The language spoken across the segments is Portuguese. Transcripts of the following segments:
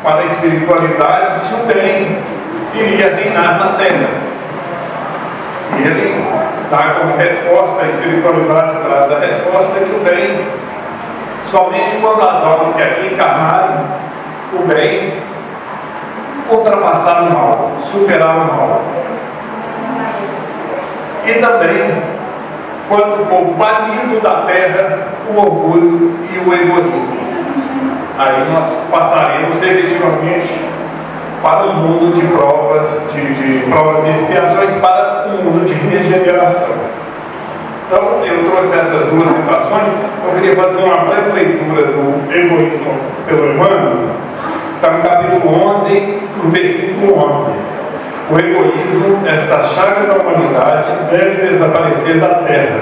para a espiritualidade se o bem iria reinar na terra. E ele dá como resposta, a espiritualidade traz a resposta que o bem, somente quando as almas que aqui encarnarem, o bem ultrapassar o mal, superar o mal. E também, quando for banido da terra o orgulho e o egoísmo. Aí nós passaremos efetivamente para um mundo de provas, de provas e expiações, para um mundo de regeneração. Então, eu trouxe essas duas citações. Eu queria fazer uma breve leitura do egoísmo pelo Emmanuel. Está no capítulo 11, no versículo 11. O egoísmo, esta chaga da humanidade, deve desaparecer da terra,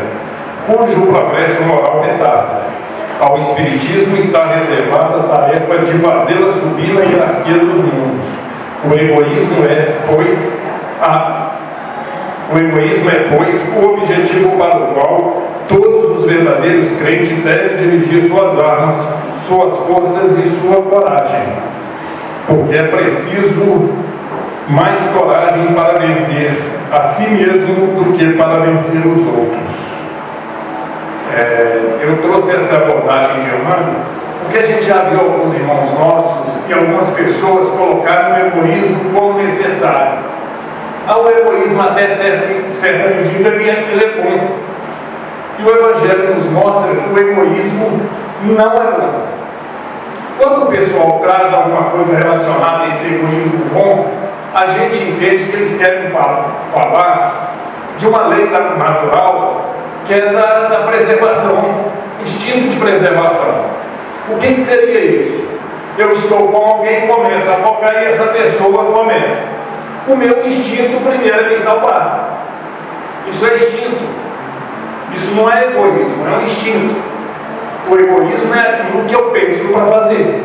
cujo progresso moral retarda. Ao Espiritismo está reservada a tarefa de fazê-la subir na hierarquia dos mundos. O egoísmo é, pois, o objetivo para o qual todos os verdadeiros crentes devem dirigir suas armas, suas forças e sua coragem. Porque é preciso mais coragem para vencer a si mesmo do que para vencer os outros. Eu trouxe essa abordagem de Emmanuel porque a gente já viu alguns irmãos nossos e algumas pessoas colocaram o egoísmo como necessário. O egoísmo, até certa medida, ele é bom. E o Evangelho nos mostra que o egoísmo não é bom. Quando o pessoal traz alguma coisa relacionada a esse egoísmo bom, a gente entende que eles querem falar de uma lei natural que é da preservação, instinto de preservação. O que seria isso? Eu estou com alguém, começa a focar e essa pessoa começa. O meu instinto primeiro é me salvar. Isso é instinto. Isso não é egoísmo, é um instinto. O egoísmo é aquilo que eu penso para fazer.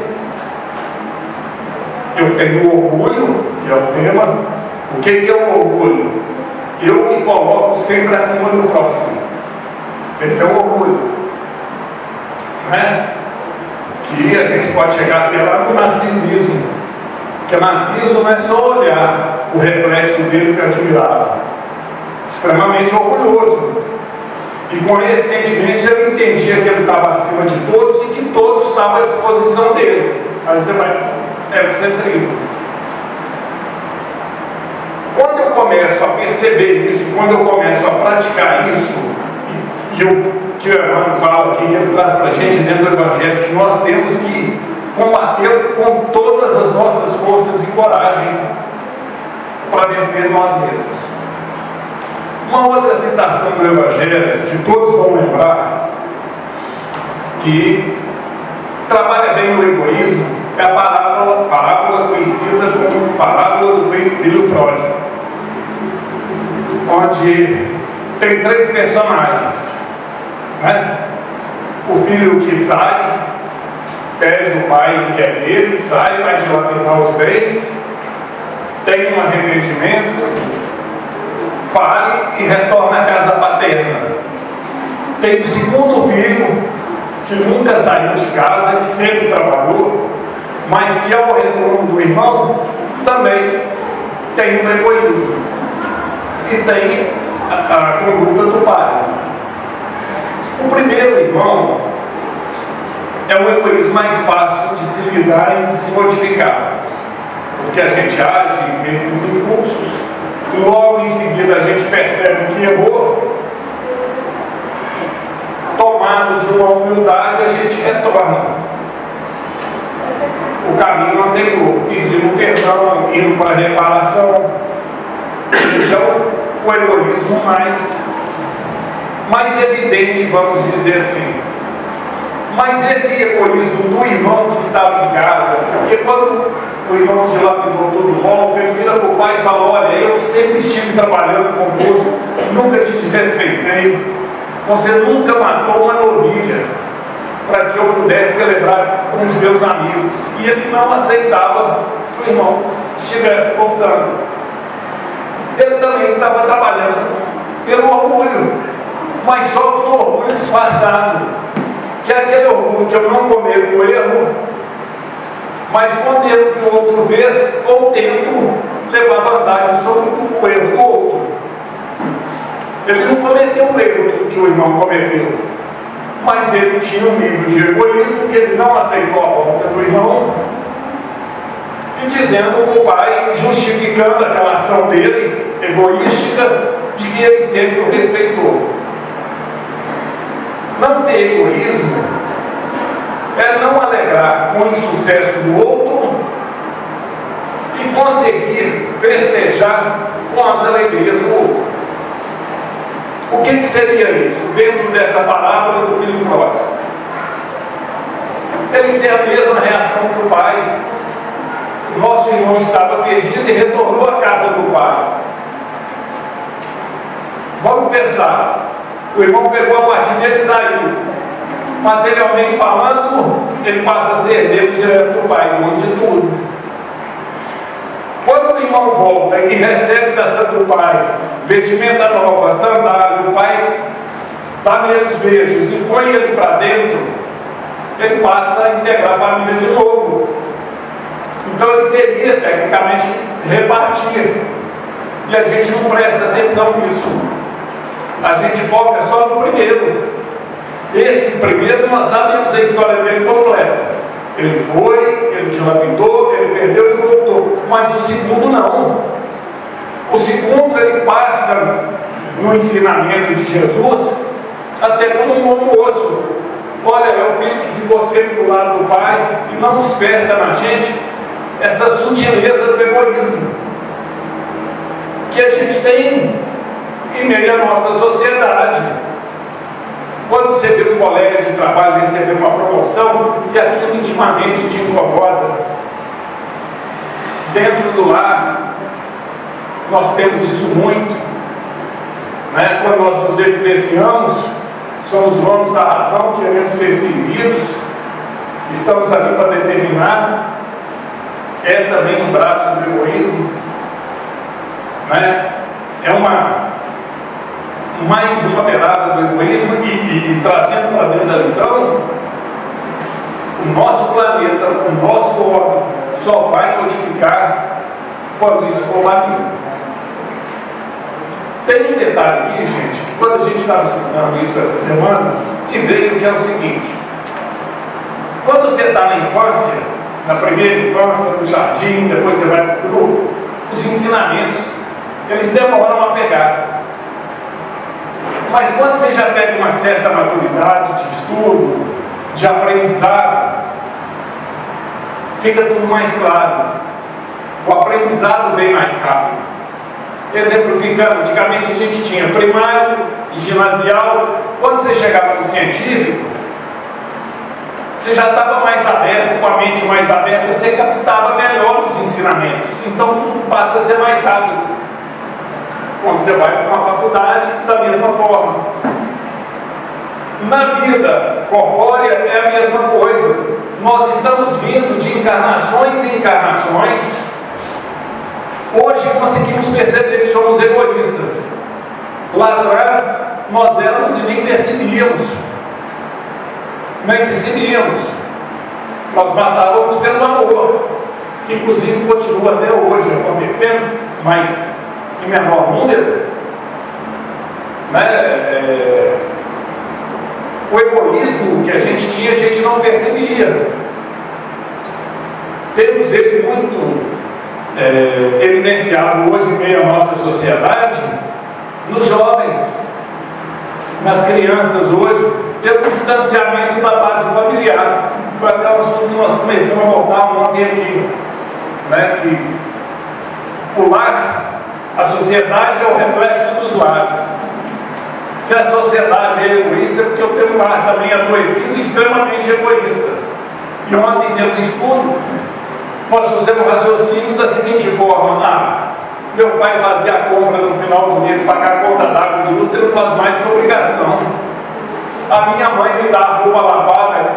Eu tenho orgulho, que é o tema. O que é o orgulho? Eu me coloco sempre acima do próximo. Esse é o orgulho. Não é? Que a gente pode chegar até lá no narcisismo. Porque narciso não é só olhar o reflexo dele que é admirável. Extremamente orgulhoso. E com esse sentimento ele entendia que ele estava acima de todos e que todos estavam à disposição dele. Aí você vai, egocentrismo. Quando eu começo a perceber isso, quando eu começo a praticar isso, e o que o Emmanuel fala aqui, ele traz para a gente dentro do Evangelho, que nós temos que combater com todas as nossas forças e coragem para vencer nós mesmos. Uma outra citação do Evangelho, que todos vão lembrar, que trabalha bem o egoísmo, é a parábola conhecida como parábola do filho pródigo, onde tem três personagens, né? O filho que sai, pede o pai que é dele, sai, vai dilapidar os bens, tem um arrependimento, fale e retorna à casa paterna. Tem o segundo filho, que nunca saiu de casa, que sempre trabalhou, mas que ao retorno do irmão, também tem um egoísmo. E tem a conduta do pai. O primeiro irmão é o egoísmo mais fácil de se lidar e de se modificar. Porque a gente age nesses impulsos, logo em seguida a gente percebe que errou, tomado de uma humildade, a gente retorna o caminho anterior, pedindo perdão, indo para a reparação. Esse é o egoísmo mais evidente, vamos dizer assim. Mas esse egoísmo do irmão que estava em casa, porque quando o irmão dilapidou tudo volta, ele vira para o pai e fala: olha, eu sempre estive trabalhando convosco, nunca te desrespeitei, você nunca matou uma novilha para que eu pudesse celebrar com os meus amigos. E ele não aceitava que o irmão estivesse voltando. Ele também estava trabalhando pelo orgulho, mas só que um orgulho disfarçado, que é aquele orgulho que eu não cometo o erro, mas quando erro que o outro fez, ou tento levar vantagem sobre o erro do outro. Ele não cometeu o erro que o irmão cometeu, mas ele tinha um nível de egoísmo que ele não aceitou a volta do irmão, e dizendo para o pai, justificando aquela ação dele, egoística, de que ele sempre o respeitou. Não ter egoísmo é não alegrar com o insucesso do outro e conseguir festejar com as alegrias do outro. O que seria isso dentro dessa parábola do filho pródigo? Ele tem a mesma reação que o pai. Nosso irmão estava perdido e retornou à casa do pai. Vamos pensar. O irmão pegou a parte dele e saiu. Materialmente falando, ele passa a ser herdeiro direto do pai, dono de tudo. Quando o irmão volta e recebe da santa do pai vestimenta nova, sandália, o pai dá nele os beijos e põe ele para dentro, ele passa a integrar a família de novo. Então ele teria tecnicamente repartir. E a gente não presta atenção nisso. A gente foca só no primeiro. Esse primeiro nós sabemos a história dele completa. Ele foi, ele dilapidou, ele perdeu e voltou. Mas o segundo não. O segundo ele passa no ensinamento de Jesus até como um bom moço. Olha, é o filho que ficou sempre do lado do pai e não desperta na gente essa sutileza do egoísmo que a gente tem em meio à nossa sociedade. Quando você vê um colega de trabalho receber uma promoção e aquilo intimamente te incomoda, dentro do lar, nós temos isso muito, né? Quando nós nos evidenciamos, somos donos da razão, queremos ser servidos, estamos ali para determinar, é também um braço do egoísmo, né? É mais uma beirada do egoísmo e trazendo para dentro da lição, o nosso planeta, o nosso órgão só vai modificar quando isso for maligno. Tem um detalhe aqui, gente, que quando a gente estava estudando isso essa semana, e veio que é o seguinte: quando você está na infância, na primeira infância, no jardim, depois você vai para o grupo, os ensinamentos, eles demoram a pegar. Mas quando você já pega uma certa maturidade de estudo, de aprendizado, fica tudo mais claro. O aprendizado vem mais rápido. Exemplificando, antigamente a gente tinha primário e ginasial. Quando você chegava no científico, você já estava mais aberto, com a mente mais aberta, você captava melhor os ensinamentos. Então tudo passa a ser mais rápido. Quando você vai para uma faculdade, da mesma forma. Na vida corpórea é a mesma coisa. Nós estamos vindo de encarnações em encarnações. Hoje conseguimos perceber que somos egoístas. Lá atrás, nós éramos e nem percebíamos. Nem percebíamos. Nós matávamos pelo amor. Que inclusive continua até hoje acontecendo, mas em menor número, né? O egoísmo que a gente não percebia. Temos ele muito evidenciado hoje em meio à nossa sociedade, nos jovens, nas crianças hoje, pelo distanciamento da base familiar. Foi até um assunto que nós começamos a voltar ontem aqui, né? Que o lar, a sociedade é o reflexo dos lares. Se a sociedade é egoísta, é porque eu tenho um lar também adoecido, extremamente egoísta. E ontem, dentro do estudo, nós fizemos um raciocínio da seguinte forma: meu pai fazia a compra no final do mês, pagar a conta d'água de luz, ele não faz mais do que obrigação. A minha mãe me dá a roupa lavada,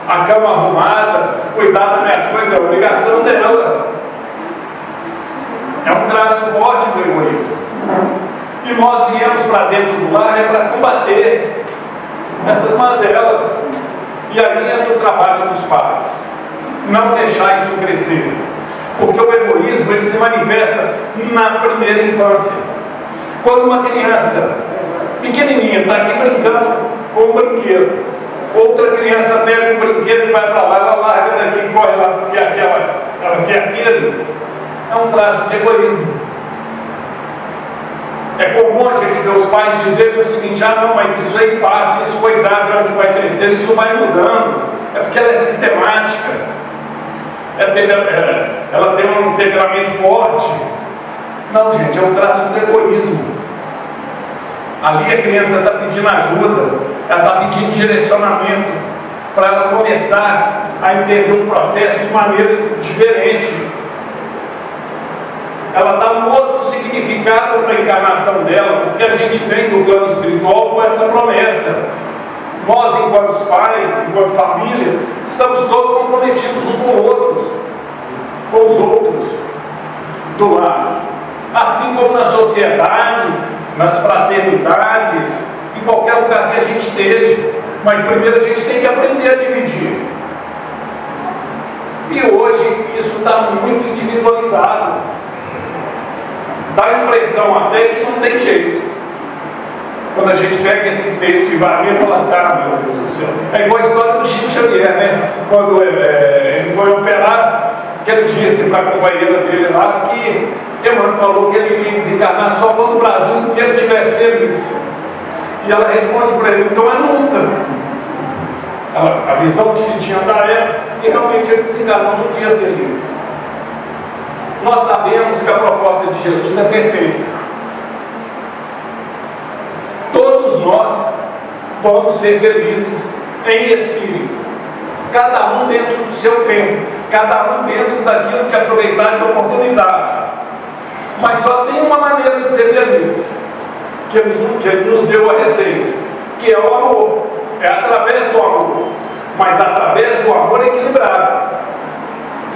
a cama arrumada, cuidar das minhas coisas, é a obrigação dela. É um traço forte do egoísmo. E nós viemos para dentro do lar para combater essas mazelas. E aí entra o trabalho dos pais. não deixar isso crescer. Porque o egoísmo, ele se manifesta na primeira infância. Quando uma criança pequenininha está aqui brincando com um brinquedo, outra criança pega um brinquedo e vai para lá, ela larga daqui e corre lá porque ela quer aquele, é um traço de egoísmo. É comum a gente ver os pais dizerem o seguinte: ah não, mas isso aí passa, isso com a idade, a hora que vai crescer, isso vai mudando. É porque ela é sistemática. Ela tem um temperamento forte. Não, gente, é um traço do egoísmo. Ali a criança está pedindo ajuda, ela está pedindo direcionamento para ela começar a entender um processo de maneira diferente. Ela dá um outro significado para a encarnação dela, porque a gente vem do plano espiritual com essa promessa. Nós, enquanto pais, enquanto família, estamos todos comprometidos uns com os outros do lar. Assim como na sociedade, nas fraternidades, em qualquer lugar que a gente esteja. Mas primeiro a gente tem que aprender a dividir. E hoje isso está muito individualizado. Dá a impressão até que não tem jeito. Quando a gente pega esses textos e vai ler e fala assim: ah, meu Deus do céu. É igual a história do Chico Xavier, né? Quando ele foi operar, que ele disse para a companheira dele lá que Emmanuel falou que ele ia desencarnar só quando o Brasil inteiro estivesse feliz. E ela responde para ele: então é nunca. A visão que se tinha da época, e realmente ele desencarnou num dia feliz. Nós sabemos que a proposta de Jesus é perfeita. Todos nós vamos ser felizes em espírito, cada um dentro do seu tempo, cada um dentro daquilo que aproveitar de oportunidade. Mas só tem uma maneira de ser feliz, que ele nos deu a receita, que é o amor. É através do amor, mas através do amor equilibrado.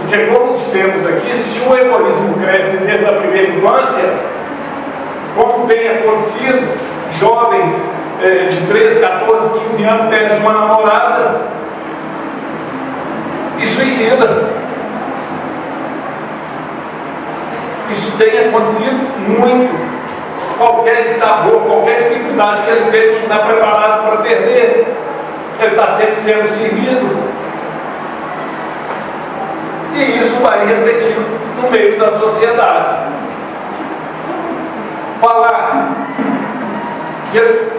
Porque, como dissemos aqui, se o egoísmo cresce desde a primeira infância, como tem acontecido, jovens de 13, 14, 15 anos perdem uma namorada e suicida. Isso tem acontecido muito. Qualquer sabor, qualquer dificuldade que ele tem, ele não está preparado para perder. Ele está sempre sendo servido. E isso vai refletir no meio da sociedade. Falar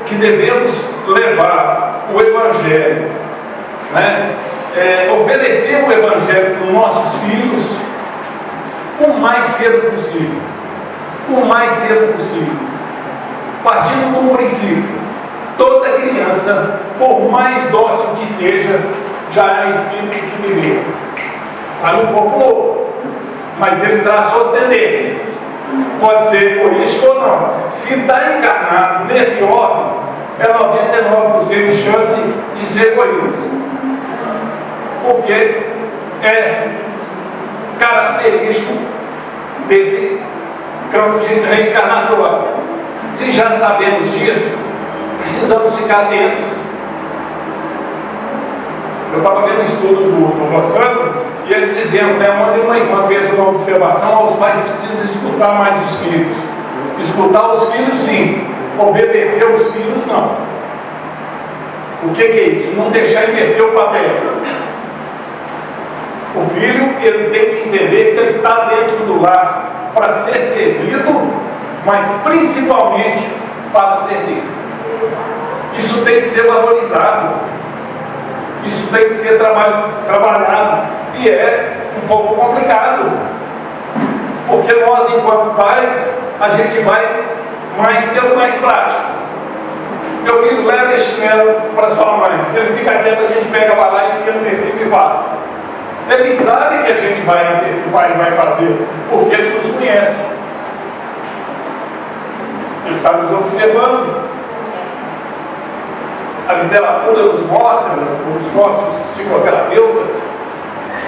que devemos levar o Evangelho, né? Oferecer o Evangelho para os nossos filhos o mais cedo possível. O mais cedo possível. Partindo de um princípio: toda criança, por mais dócil que seja, já é espírito que viveu. Está um pouco novo, mas ele traz suas tendências. Pode ser egoísta ou não. Se está encarnado nesse órgão, é 99% de chance de ser egoísta. Porque é característico desse campo de reencarnatório. Se já sabemos disso, precisamos ficar atentos. Eu estava vendo um estudo do Rossano, e ele dizendo, né, onde uma irmã fez uma observação: os pais precisam escutar mais os filhos. Escutar os filhos, sim. Obedecer os filhos, não. O que é isso? Não deixar inverter o papel. O filho, ele tem que entender que ele está dentro do lar para ser servido, mas principalmente para servir. Isso tem que ser valorizado. Isso tem que ser trabalhado. E é um pouco complicado. Porque nós, enquanto pais, a gente vai mais pelo mais prático. Meu filho, leva esse chinelo para sua mãe. Ele fica quieto, a gente pega, vai lá e antecipa e faz. Ele sabe que a gente vai antecipar e vai fazer, porque ele nos conhece. Ele está nos observando. A literatura nos mostra, os nossos psicoterapeutas,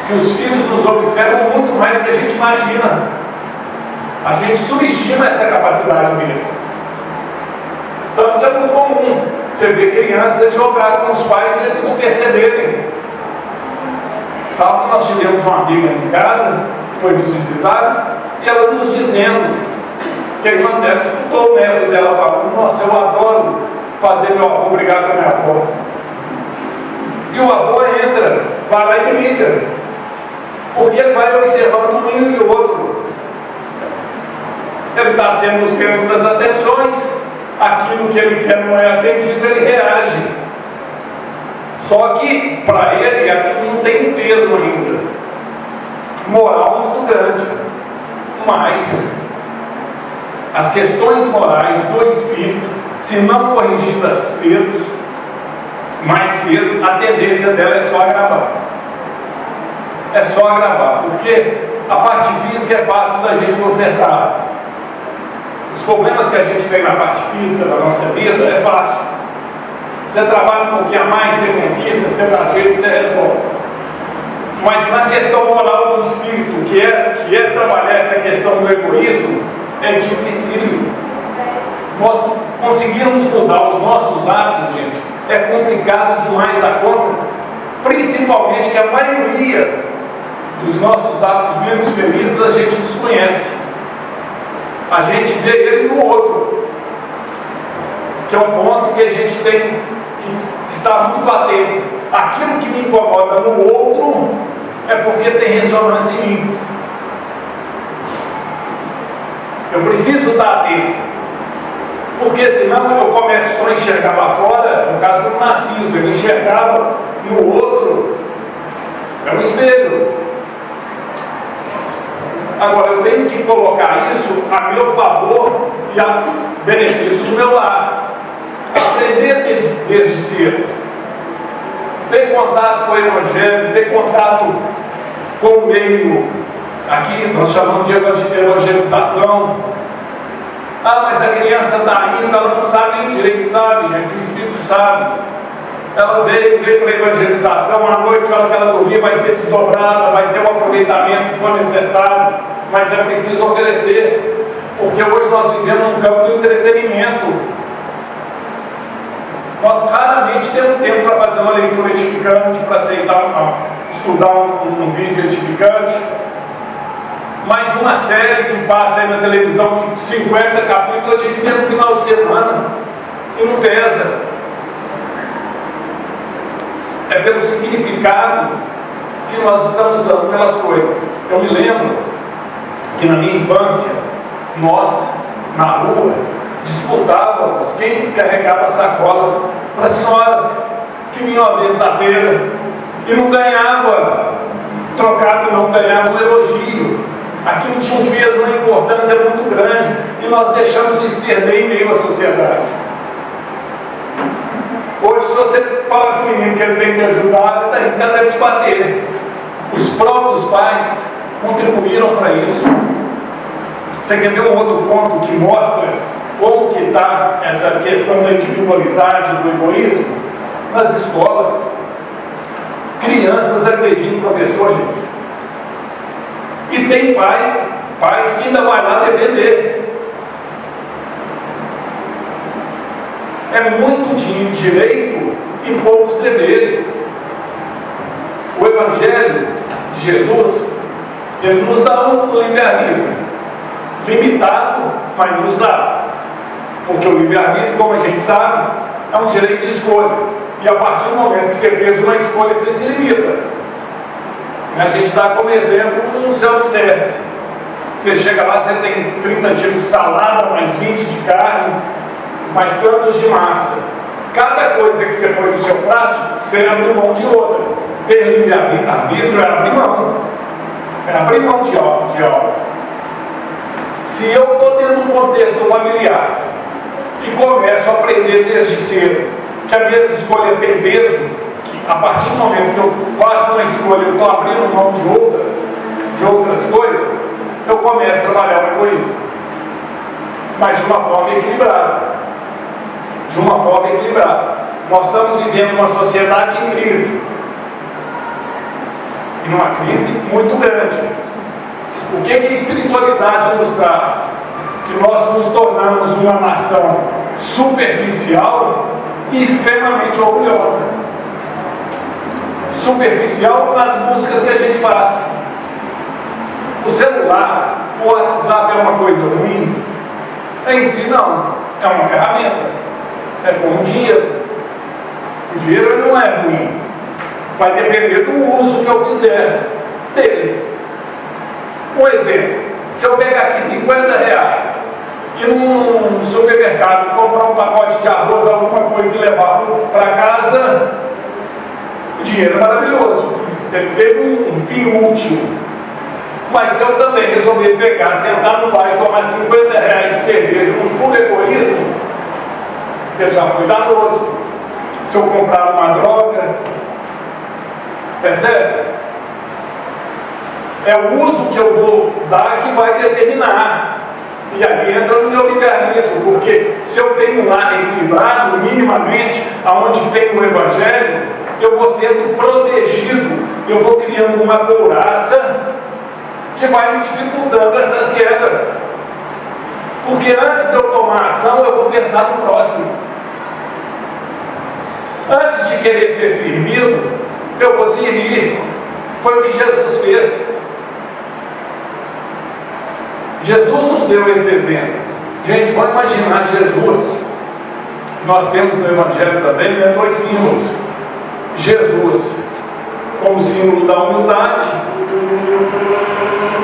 que os filhos nos observam muito mais do que a gente imagina. A gente subestima essa capacidade deles. Tanto que é muito comum você ver crianças jogar com os pais e eles não perceberem. Sábado nós tivemos uma amiga em casa, que foi me suicidar, e ela nos dizendo que a irmã dela escutou o neto dela falando: nossa, eu adoro fazer meu avô brigar com a minha avó. E o avô entra, vai lá e briga, porque ele vai observando um e o outro. Ele está sendo o centro das atenções, aquilo que ele quer não é atendido, ele reage. Só que, para ele, aquilo não tem um peso ainda moral muito grande. Mas as questões morais do espírito, se não corrigidas cedo, mais cedo, a tendência dela é só agravar. É só agravar, porque a parte física é fácil da gente consertar. Os problemas que a gente tem na parte física da nossa vida é fácil. Você trabalha um pouquinho a mais, você conquista, você dá jeito, você resolve. Mas na questão moral do espírito, que é trabalhar essa questão do egoísmo, é difícil. Nós conseguirmos mudar os nossos hábitos, gente, é complicado demais da conta, principalmente que a maioria dos nossos hábitos menos felizes a gente desconhece. A gente vê ele no outro, que é um ponto que a gente tem que estar muito atento. Aquilo que me incomoda no outro é porque tem ressonância em mim. Eu preciso estar atento, porque senão eu começo só a enxergar lá fora. No caso do Narciso, ele enxergava no outro, é um espelho. Agora eu tenho que colocar isso a meu favor e a benefício do meu lar. Aprender desde cedo, ter contato com o Evangelho, ter contato com o meio, aqui nós chamamos de evangelização. Ah, mas a criança está indo, ela não sabe nem direito. Sabe, gente, o Espírito sabe. Ela veio para a evangelização, à noite, a hora que ela dormir, vai ser desdobrada, vai ter o aproveitamento que for necessário, mas é preciso oferecer, porque hoje nós vivemos num campo do entretenimento. Nós raramente temos tempo para fazer uma leitura edificante, para estudar um vídeo edificante. Mas uma série que passa aí na televisão de 50 capítulos, a gente vê no final de semana e não pesa. É pelo significado que nós estamos dando pelas coisas. Eu me lembro que na minha infância, nós, na rua, disputávamos quem carregava a sacola para as senhoras que vinham uma vez na feira e não ganhava trocado, não ganhava um elogio. Aquilo tinha um peso, uma importância muito grande, e nós deixamos isso perder em meio à sociedade. Hoje, se você fala com o menino que ele tem que ajudar, ele está arriscado a te bater. Os próprios pais contribuíram para isso. Você quer ver um outro ponto que mostra como que está essa questão da individualidade, do egoísmo? Nas escolas, crianças agredindo o professor, gente. E tem pais que ainda vai lá defender. É muito de direito e poucos deveres. O Evangelho de Jesus, ele nos dá um livre-arbítrio, limitado, mas nos dá. Porque o livre-arbítrio, como a gente sabe, é um direito de escolha. E a partir do momento que você fez uma escolha, você se limita. A gente dá como exemplo um self-service. Você chega lá, você tem 30 tipos de salada, mais 20 de carne, mais tantos de massa. Cada coisa que você põe no seu prato, você abre mão de outras. Ter livre-arbítrio é abrir mão. É abrir mão de algo. Se eu estou tendo um contexto familiar e começo a aprender desde cedo que a minha escolha tem peso, que a partir do momento que eu faço uma escolha, eu estou abrindo mão de outras coisas, eu começo a trabalhar o egoísmo. Mas de uma forma equilibrada. Nós estamos vivendo uma sociedade em crise. E numa crise muito grande. O que a espiritualidade nos traz? Que nós nos tornamos uma nação superficial e extremamente orgulhosa. superficial nas buscas que a gente faz. O celular, o WhatsApp é uma coisa ruim? Em si não, é uma ferramenta, é como dinheiro. O dinheiro não é ruim, vai depender do uso que eu fizer dele. Um exemplo, se eu pegar aqui R$50 e num supermercado comprar um pacote de arroz, alguma coisa e levar para casa, o dinheiro é maravilhoso, ele teve um fim útil. Mas se eu também resolver pegar, sentar no bar e tomar R$50 de cerveja com puro egoísmo, ele já foi danoso. Se eu comprar uma droga, percebe? É o uso que eu vou dar que vai determinar. E aí entra no meu livre-arbítrio, porque se eu tenho um lar equilibrado, minimamente, aonde tem o Evangelho, eu vou sendo protegido, eu vou criando uma couraça que vai me dificultando essas quedas. Porque antes de eu tomar ação, eu vou pensar no próximo. Antes de querer ser servido, eu vou servir. Foi o que Jesus fez. Jesus nos deu esse exemplo. Gente, vamos imaginar Jesus. Nós temos no Evangelho também, né, 2 símbolos. Jesus como símbolo da humildade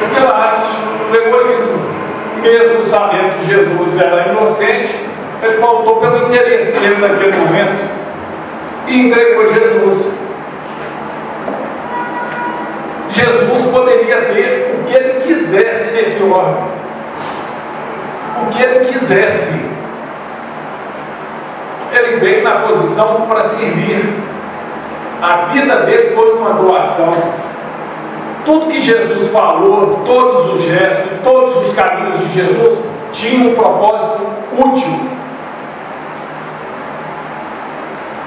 e Pilatos, do egoísmo. Mesmo sabendo que Jesus era inocente, ele faltou pelo interesse dele naquele momento e entregou Jesus. Jesus poderia ter o que ele quisesse nesse órgão, o que ele quisesse. Ele veio na posição para servir. A vida dele foi uma doação. Tudo que Jesus falou, todos os gestos, todos os caminhos de Jesus tinham um propósito útil.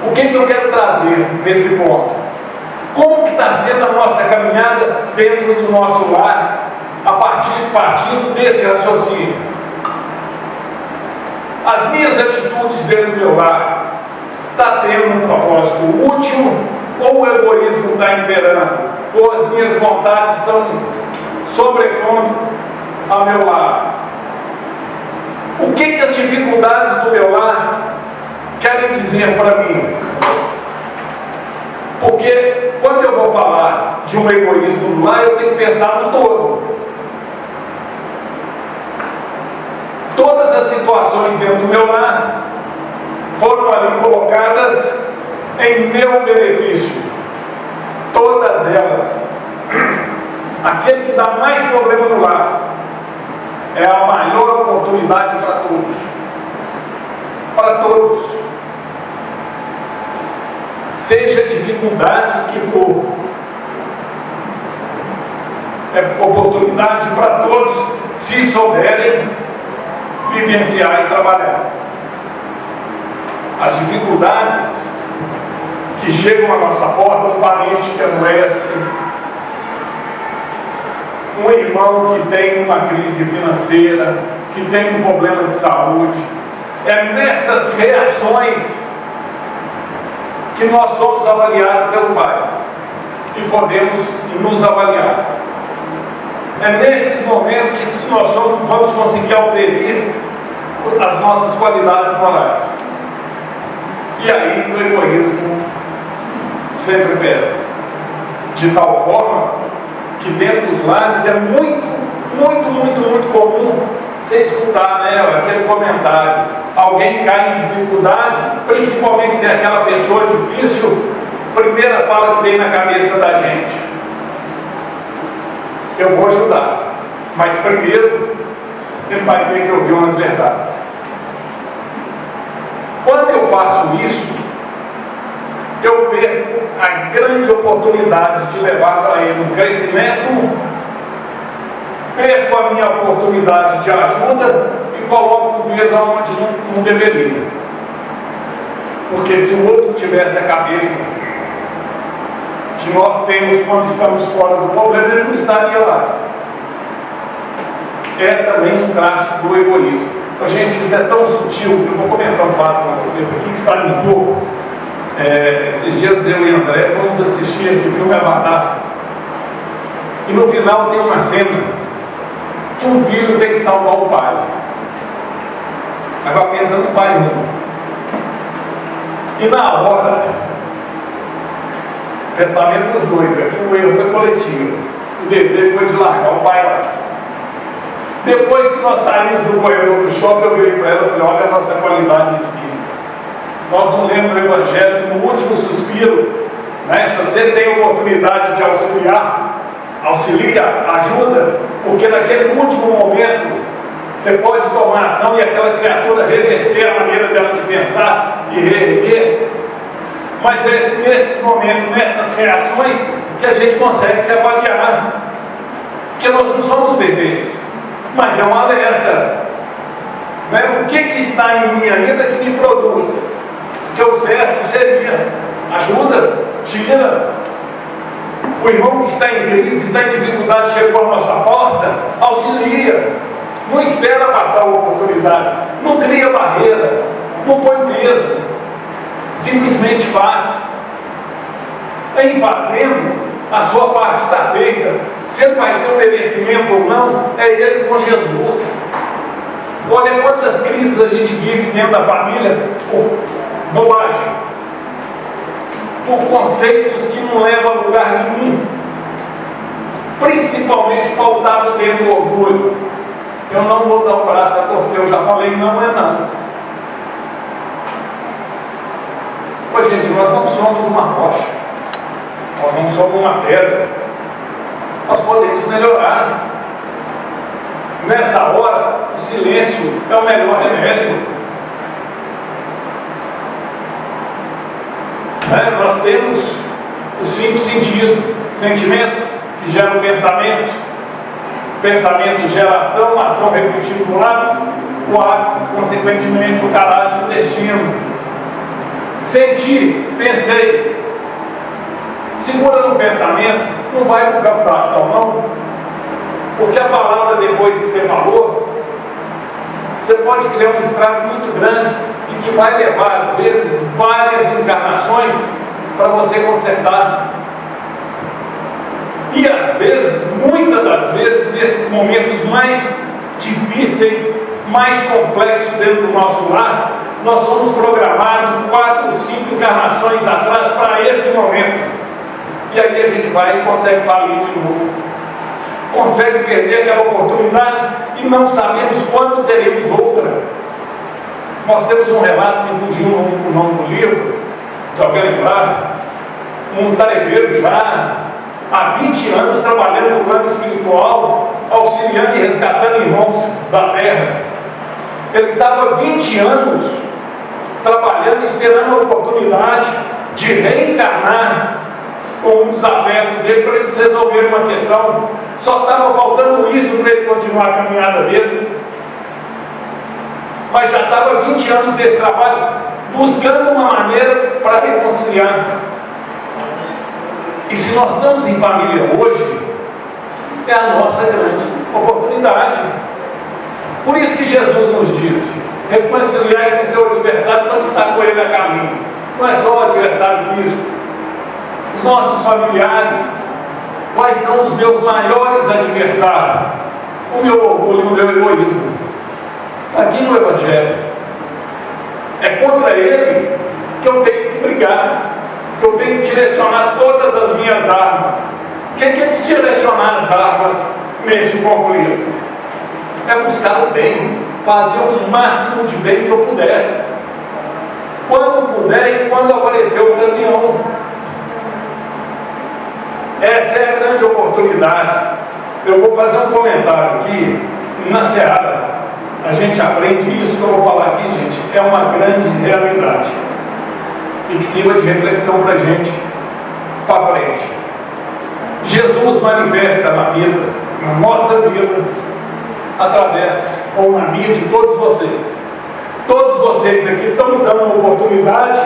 O que eu quero trazer nesse ponto? Como que está sendo a nossa caminhada dentro do nosso lar, partindo desse raciocínio? As minhas atitudes dentro do meu lar está tendo um propósito útil, ou o egoísmo está imperando, ou as minhas vontades estão sobrepondo ao meu lar? O que as dificuldades do meu lar querem dizer para mim? Porque quando eu vou falar de um egoísmo no lar, eu tenho que pensar no todo. Todas as situações dentro do meu lar foram ali colocadas em meu benefício. Todas elas. Aquele que dá mais problema no lar é a maior oportunidade para todos. Para todos. Seja a dificuldade que for, é oportunidade para todos, se souberem vivenciar e trabalhar. As dificuldades que chegam à nossa porta, um parente que adoece, um irmão que tem uma crise financeira, que tem um problema de saúde, é nessas reações que nós somos avaliados pelo Pai e podemos nos avaliar. É nesses momentos que nós vamos conseguir auferir as nossas qualidades morais. E aí o egoísmo sempre pesa. De tal forma que dentro dos lares é muito comum você escutar, né, aquele comentário. Alguém cai em dificuldade, principalmente se é aquela pessoa difícil, primeira fala que vem na cabeça da gente: eu vou ajudar, mas primeiro ele vai ter que ouvir umas verdades. Quando eu faço isso, eu perco a grande oportunidade de levar para ele um crescimento, perco a minha oportunidade de ajuda e coloco o peso onde não deveria. Porque se o outro tivesse a cabeça que nós temos quando estamos fora do problema, ele não estaria lá. É também um traço do egoísmo. Gente, isso é tão sutil, eu vou comentar um fato com vocês aqui que sai um pouco. Esses dias eu e André fomos assistir esse filme Avatar. E no final tem uma cena que um filho tem que salvar o pai. Agora pensa no pai não. E na hora, o pensamento dos dois é que o erro foi coletivo. O desejo foi de largar o pai lá. Depois que nós saímos do corredor do shopping, eu virei para ela e falei, olha a nossa qualidade de espírito. Nós não lemos o Evangelho no último suspiro, né? Se você tem oportunidade de auxilia, ajuda, porque naquele último momento você pode tomar ação e aquela criatura reverter a maneira dela de pensar e reerguer. Mas é nesses momentos, nessas reações, que a gente consegue se avaliar. Porque nós não somos perfeitos, mas é um alerta. Né? O que está em mim ainda que me produz? Que o certo seria ajuda, tira. O irmão que está em crise, está em dificuldade, chegou à nossa porta, auxilia. Não espera passar a oportunidade, não cria barreira, não põe peso, simplesmente faz. Em fazendo, a sua parte está feita. Se ele vai ter um merecimento ou não, é ele com Jesus. Olha quantas crises a gente vive dentro da família por bobagem, por conceitos que não levam a lugar nenhum, principalmente pautado dentro do orgulho. Eu não vou dar o braço a torcer, eu já falei, não é não. Pois gente, nós não somos uma rocha, nós não somos uma pedra, nós podemos melhorar. Nessa hora, o silêncio é o melhor remédio. Nós temos os 5 sentidos: sentimento, que gera o pensamento, pensamento gera ação, ação repetida do lado, o hábito, consequentemente, o caráter, o destino. Sentir, pensei, segura no pensamento, não vai para o campo da ação, não, porque a palavra, depois que você falou, você pode criar um estrago muito grande e que vai levar, às vezes, várias encarnações para você consertar. E às vezes, muitas das vezes, nesses momentos mais difíceis, mais complexos dentro do nosso lar, nós somos programados 4 ou 5 encarnações atrás para esse momento. E aí a gente vai e consegue falir de novo. Consegue perder aquela oportunidade e não sabemos quando teremos outra. Nós temos um relato, me fugiu o nome do livro, se alguém lembrar, um tarefeiro já há 20 anos trabalhando no plano espiritual, auxiliando e resgatando irmãos da terra. Ele estava 20 anos trabalhando, esperando a oportunidade de reencarnar com um desafeto dele para eles resolverem uma questão. Só estava faltando isso para ele continuar a caminhada dele. Mas já estava 20 anos desse trabalho, buscando uma maneira para reconciliar. E se nós estamos em família hoje, é a nossa grande oportunidade. Por isso que Jesus nos disse: reconciliar com o teu adversário quando está com ele a caminho. Não é só o adversário físico. Os nossos familiares, quais são os meus maiores adversários? O meu orgulho, o meu egoísmo. Aqui no Evangelho, é contra ele que eu tenho que brigar, que eu tenho que direcionar todas as minhas armas. O que é direcionar as armas nesse conflito? É buscar o bem, fazer o máximo de bem que eu puder, quando puder e quando aparecer a ocasião. Essa é a grande oportunidade. Eu vou fazer um comentário aqui na Seara. A gente aprende isso que eu vou falar aqui, gente, é uma grande realidade e que sirva de reflexão para a gente para frente. Jesus manifesta na vida, na nossa vida, através, ou na minha, de todos vocês. Todos vocês aqui estão me dando uma oportunidade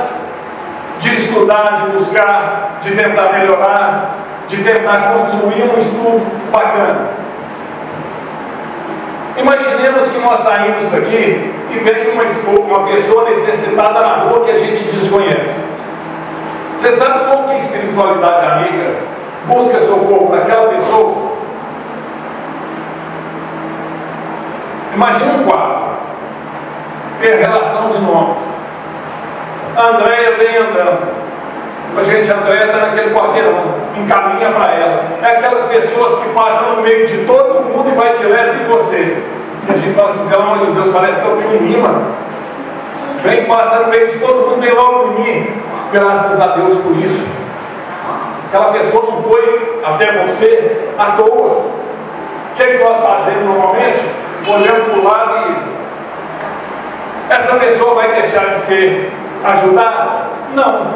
de estudar, de buscar, de tentar melhorar, de tentar construir um estudo bacana. Imaginemos que nós saímos daqui e vem uma pessoa necessitada na rua que a gente desconhece. Você sabe como que a espiritualidade amiga busca socorro para aquela pessoa? Imagina um quadro, tem a relação de nomes. A Andréia vem andando. Gente, a Andréia está naquele quarteirão, encaminha para ela. É aquelas pessoas que passam no meio de todo mundo e vai direto de você. E a gente fala assim, pelo amor de Deus, parece que eu tenho um imã. Vem, passa no meio de todo mundo, vem logo em mim. Graças a Deus por isso. Aquela pessoa não foi até você à toa. O que é que nós fazemos normalmente? Olhando para o lado e essa pessoa vai deixar de ser ajudada? Não.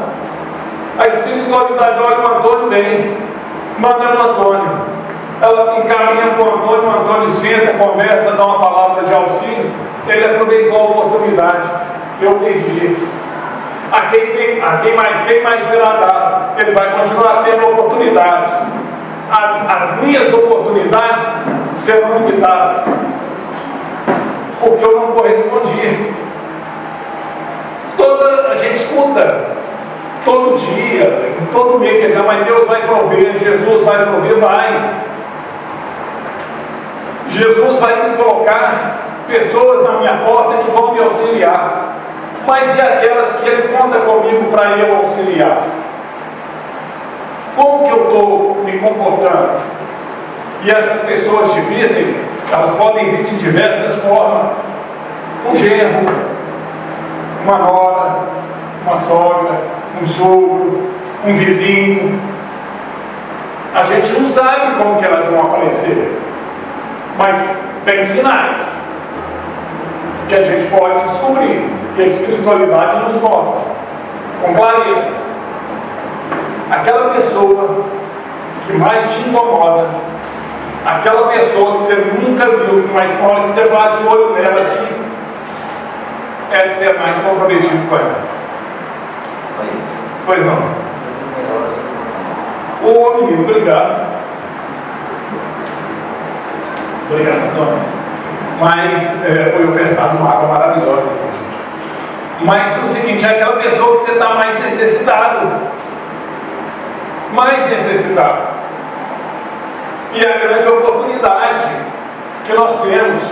A espiritualidade, olha, o Antônio vem, manda no Antônio. Ela encaminha para o Antônio senta, conversa, dá uma palavra de auxílio. Ele aproveitou a oportunidade. Eu perdi. A quem mais tem, mais será dado. Ele vai continuar tendo oportunidades. As minhas oportunidades serão limitadas, porque eu não correspondi. A gente escuta todo dia, todo mês, mas Deus vai prover, Jesus vai prover, vai. Jesus vai me colocar pessoas na minha porta que vão me auxiliar. Mas e aquelas que Ele conta comigo para eu auxiliar? Como que eu estou me comportando? E essas pessoas difíceis, elas podem vir de diversas formas. Um genro, uma nora, uma sogra, um sogro, um vizinho. A gente não sabe como que elas vão aparecer, mas tem sinais que a gente pode descobrir, e a espiritualidade nos mostra com clareza. Aquela pessoa que mais te incomoda, aquela pessoa que você nunca viu, mas na hora que você bate o olho nela, é que você é mais comprometido com ela. Pois não. Ô menino, obrigado. Obrigado, Antônio. Mas foi ofertado uma água maravilhosa aqui, gente. Mas é o seguinte, é aquela pessoa que você está mais necessitado. Mais necessitado. E é a grande oportunidade que nós temos.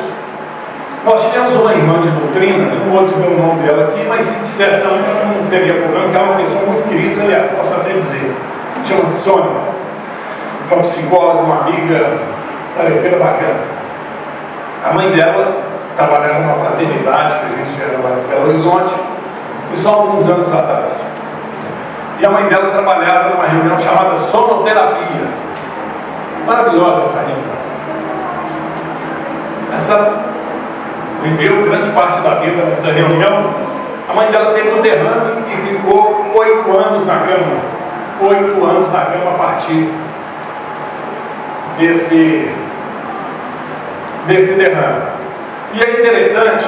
Nós tivemos uma irmã de doutrina, eu não vou dizer o nome dela aqui, mas se dissesse também não teria problema, porque ela é uma pessoa muito querida, aliás, posso até dizer. Chama-se Sônia, uma psicóloga, uma amiga, tarefeira bacana. A mãe dela trabalhava numa fraternidade, que a gente era lá em Belo Horizonte, e só alguns anos atrás. E a mãe dela trabalhava numa reunião chamada sonoterapia. Maravilhosa essa reunião. Viveu grande parte da vida nessa reunião. A mãe dela teve um derrame e ficou 8 anos na cama. 8 anos na cama a partir desse derrame. E é interessante,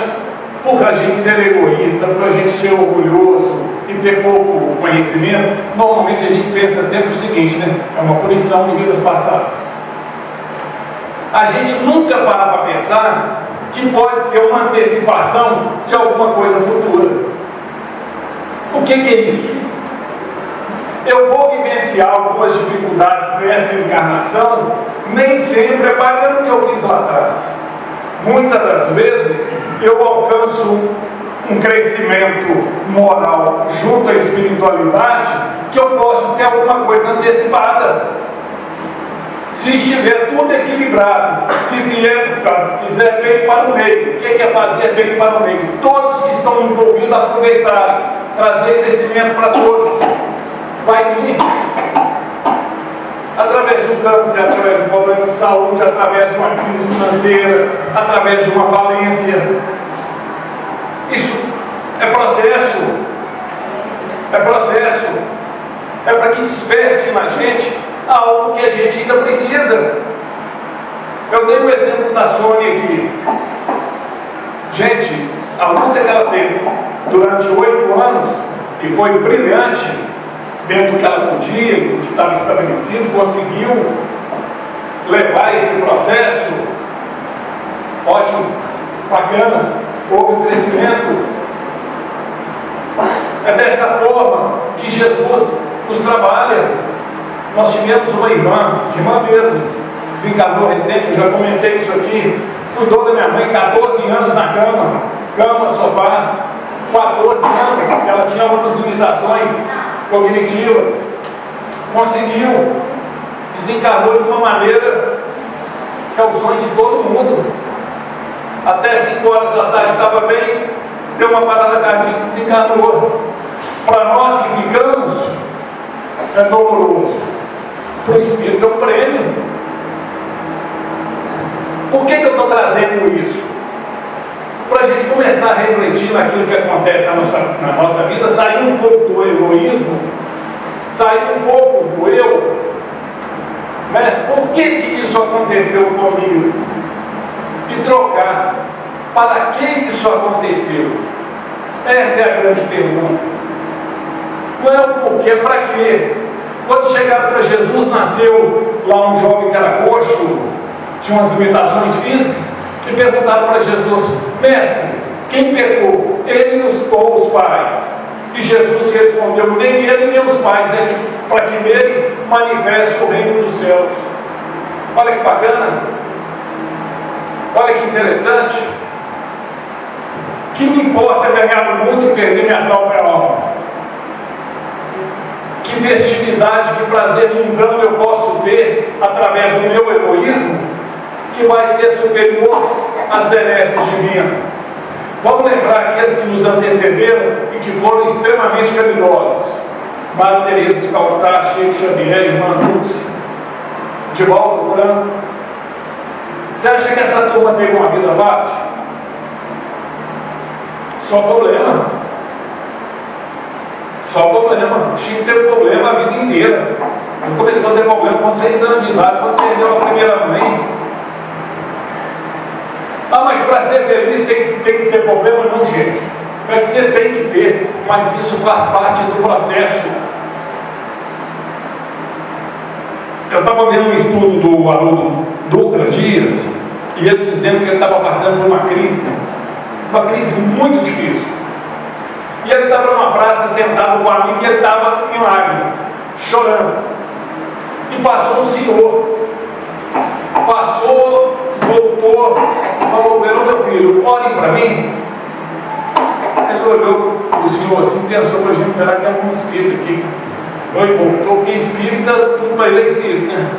por a gente ser egoísta, por a gente ser orgulhoso e ter pouco conhecimento, normalmente a gente pensa sempre o seguinte, né? É uma punição de vidas passadas. A gente nunca para para pensar que pode ser uma antecipação de alguma coisa futura. O que é isso? Eu vou vivenciar algumas dificuldades nessa encarnação, nem sempre é pagando o que eu fiz lá atrás. Muitas das vezes eu alcanço um crescimento moral junto à espiritualidade que eu posso ter alguma coisa antecipada. Se estiver tudo equilibrado, se quiser bem para o meio, o que é fazer bem para o meio? Todos que estão envolvidos aproveitarem, trazer crescimento para todos. Vai vir através de um câncer, através de um problema de saúde, através de uma crise financeira, através de uma falência. Isso é processo. É processo. É para que desperte na gente algo que a gente ainda precisa. Eu dei o exemplo da Sônia aqui. Gente, a luta que ela teve durante 8 anos, e foi brilhante, dentro do que ela podia, do que estava estabelecido, conseguiu levar esse processo. Ótimo, bacana, houve um crescimento. É dessa forma que Jesus nos trabalha. Nós tivemos uma irmã mesmo, que se encarnou recente, eu já comentei isso aqui, cuidou da minha mãe 14 anos na cama, sofá, 14 anos, ela tinha algumas limitações cognitivas, conseguiu, desencarnou de uma maneira que é o sonho de todo mundo. Até 5 horas da tarde estava bem, deu uma parada cardíaca, desencarnou. Para nós que ficamos, é doloroso. Para o Espírito é um prêmio. Por que eu estou trazendo isso? Para a gente começar a refletir naquilo que acontece na nossa vida, sair um pouco do egoísmo, sair um pouco do eu. Né? Por que isso aconteceu comigo? E trocar. Para que isso aconteceu? Essa é a grande pergunta. Não é o porquê, é para quê? Quando chegaram para Jesus, nasceu lá um jovem que era coxo, tinha umas limitações físicas, e perguntaram para Jesus: mestre, quem pecou? Ele ou os pais? E Jesus respondeu: nem ele nem os pais, para que nele manifeste o reino dos céus. Olha que bacana, olha que interessante. Que me importa ganhar o mundo e perder minha própria alma? Que festividade, que prazer mundano eu posso ter através do meu egoísmo, que vai ser superior às benesses divinas? Vamos lembrar aqueles que nos antecederam e que foram extremamente caridosos: Maria Teresa de Calcutá, Chico Xavier, Irmã Dulce, Divaldo Franco. Você acha que essa turma teve uma vida fácil? Só problema. Só problema. O Chico teve problema a vida inteira. Ele começou a ter problema com 6 anos de idade, quando perdeu a primeira mãe. Ah, mas para ser feliz tem que ter problema? Não, gente. É que você tem que ter, mas isso faz parte do processo. Eu estava vendo um estudo do Haroldo Dutra Dias, e ele dizendo que ele estava passando por uma crise muito difícil. E ele estava numa praça sentado com um amigo, e ele estava em lágrimas, chorando. E passou um senhor, voltou, falou: meu filho, ore para mim. Ele olhou o senhor assim, pensou para a gente: será que é um espírito aqui? Ele voltou, porque espírita, tudo para ele é espírito, né?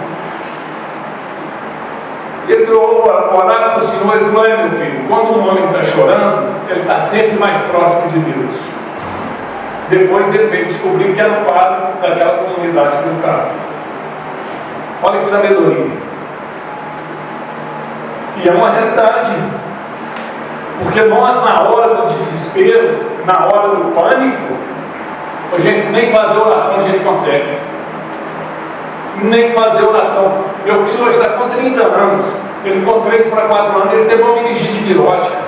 Ele falou: orar para o senhor. Ele falou: meu filho, quando um homem está chorando, ele está sempre mais próximo de Deus. Depois ele veio descobrir que era o padre daquela comunidade que ele estava. Olha que sabedoria. E é uma realidade. Porque nós, na hora do desespero, na hora do pânico, a gente nem fazer oração a gente consegue. Nem fazer oração. Meu filho hoje está com 30 anos. Ele com 3 para 4 anos, ele teve uma meningite virótica.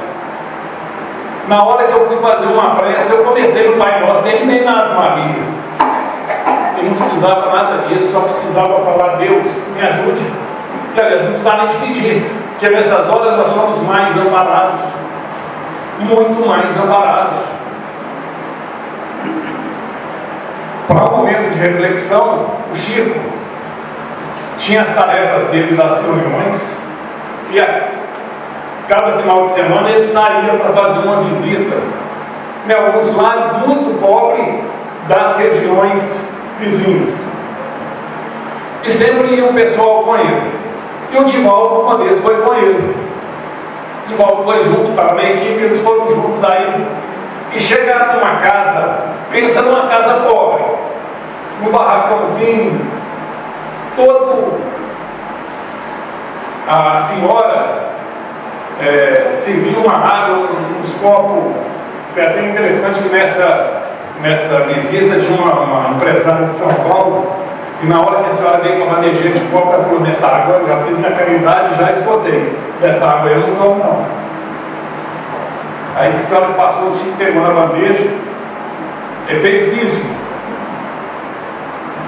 Na hora que eu fui fazer uma prece, eu comecei no Pai Nosso, terminei na Ave Maria. Ele não precisava nada disso, só precisava falar: Deus, me ajude. E aliás, não precisava nem te pedir, porque nessas horas nós somos mais amparados. Muito mais amparados. Para um momento de reflexão, o Chico tinha as tarefas dele das reuniões, e a cada final de semana ele saía para fazer uma visita em alguns lares muito pobres das regiões vizinhas. E sempre ia um pessoal com ele. E o Divaldo uma vez foi com ele. O Divaldo foi junto, estava na equipe, eles foram juntos aí. E chegaram numa casa, pensa numa casa pobre, num barracãozinho, todo. A senhora serviu uma água, uns copos. Foi até interessante que nessa visita de uma empresária de São Paulo, e na hora que a senhora veio com a bandeja de copo, ela falou: nessa água eu já fiz minha caridade, já esgotei. Dessa água eu não tomo, não. Aí disse que ela passou, o Chico pegou na bandeja, efeito físico.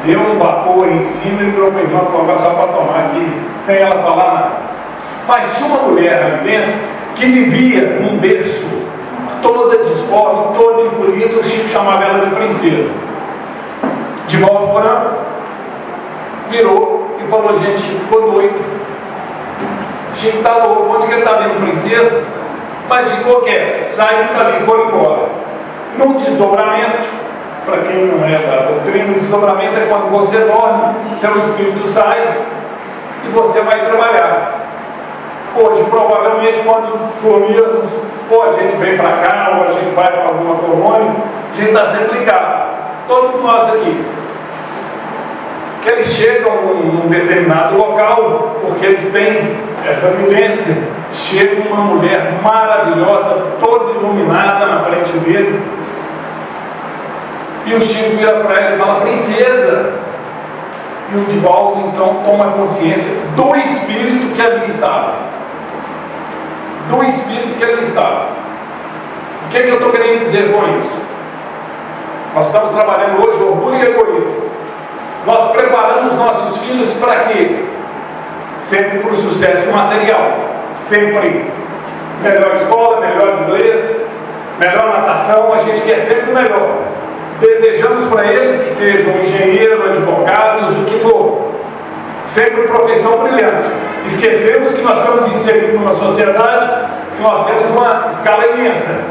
Deu um vapor aí em cima e virou para a irmã: colocar só para tomar aqui, sem ela falar nada. Mas tinha uma mulher ali dentro que vivia num berço, toda disforme, toda encolhida. O Chico chamava ela de princesa. Divaldo Franco virou e falou: gente, ficou doido. Chico está louco. Onde que ele está vendo princesa? Mas ficou quieto, saiu dali e foi embora. No desdobramento, para quem não é da doutrina, o desdobramento é quando você dorme, seu espírito sai e você vai trabalhar. Hoje, provavelmente, quando dormíamos, ou a gente vem para cá, ou a gente vai para alguma colônia, a gente está sempre ligado. Todos nós aqui. Eles chegam num determinado local, porque eles têm essa vivência. Chega uma mulher maravilhosa, toda iluminada na frente dele. E o Chico vira para ela e fala: princesa. E o Divaldo então toma consciência do espírito que ali estava. Do espírito que ali estava. O que eu estou querendo dizer com isso? Nós estamos trabalhando hoje orgulho e egoísmo. Nós preparamos nossos filhos para quê? Sempre para o sucesso material. Sempre. Melhor escola, melhor inglês, melhor natação, a gente quer sempre o melhor. Desejamos para eles que sejam engenheiros, advogados, o que for. Sempre profissão brilhante. Esquecemos que nós estamos inseridos numa sociedade que nós temos uma escala imensa.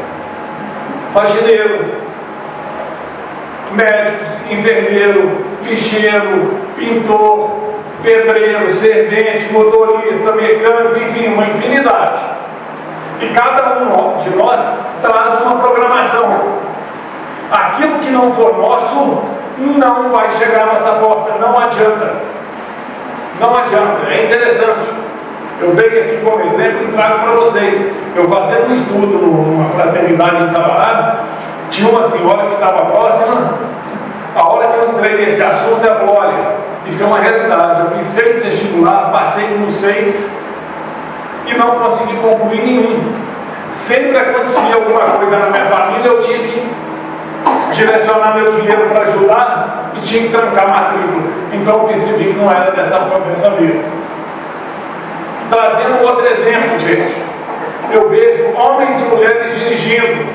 Faxineiro, médicos, enfermeiro, picheiro, pintor, pedreiro, servente, motorista, mecânico, enfim, uma infinidade. E cada um de nós traz uma programação. Aquilo que não for nosso não vai chegar à nossa porta, não adianta. Não adianta, é interessante. Eu dei aqui como exemplo e trago para vocês. Eu fazendo um estudo numa fraternidade em Sabará, tinha uma senhora que estava próxima. A hora que eu entrei nesse assunto, ela falou: olha, isso é uma realidade. Eu fiz 6 vestibulares, passei nos 6 e não consegui concluir nenhum. Sempre acontecia alguma coisa na minha família, eu tinha que direcionar meu dinheiro para ajudar e tinha que trancar a matrícula. Então eu percebi que não era dessa forma dessa vez. Trazendo outro exemplo, gente. Eu vejo homens e mulheres dirigindo.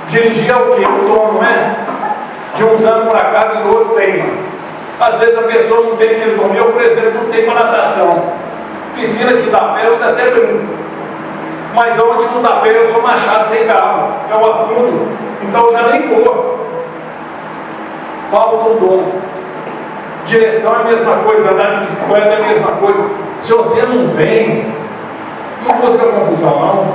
Dirigir é o quê? O dom, não é? De uns anos para cá, e o outro teima. Às vezes a pessoa não tem aquele dom. Eu, por exemplo, não tenho para natação. Piscina que dá pé, eu ainda até brinco. Mas onde não dá pé, eu sou machado sem cabo. Eu afundo. Então eu já nem vou. Falta um dom. Direção é a mesma coisa, andar de bicicleta é a mesma coisa. Se você não tem, não busca confusão,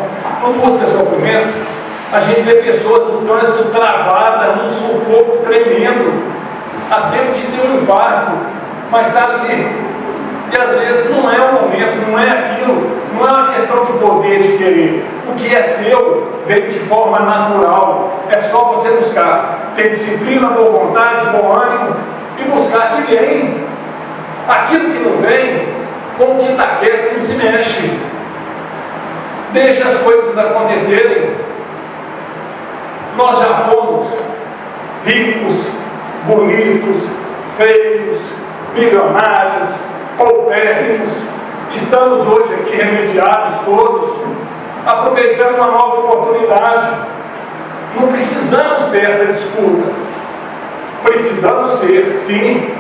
não busca sofrimento. A gente vê pessoas no trânsito travadas, num sufoco tremendo, a tempo de ter um infarto, mas está ali. E às vezes não é o momento, não é aquilo, não é uma questão de poder, de querer. O que é seu vem de forma natural, é só você buscar. Ter disciplina, boa vontade, bom ânimo e buscar que vem. Aquilo que não vem, com o que está quieto, não se mexe. Deixa as coisas acontecerem. Nós já fomos ricos, bonitos, feios, milionários, paupérrimos. Estamos hoje aqui remediados todos, aproveitando uma nova oportunidade. Não precisamos ter essa disputa. Precisamos ser, sim,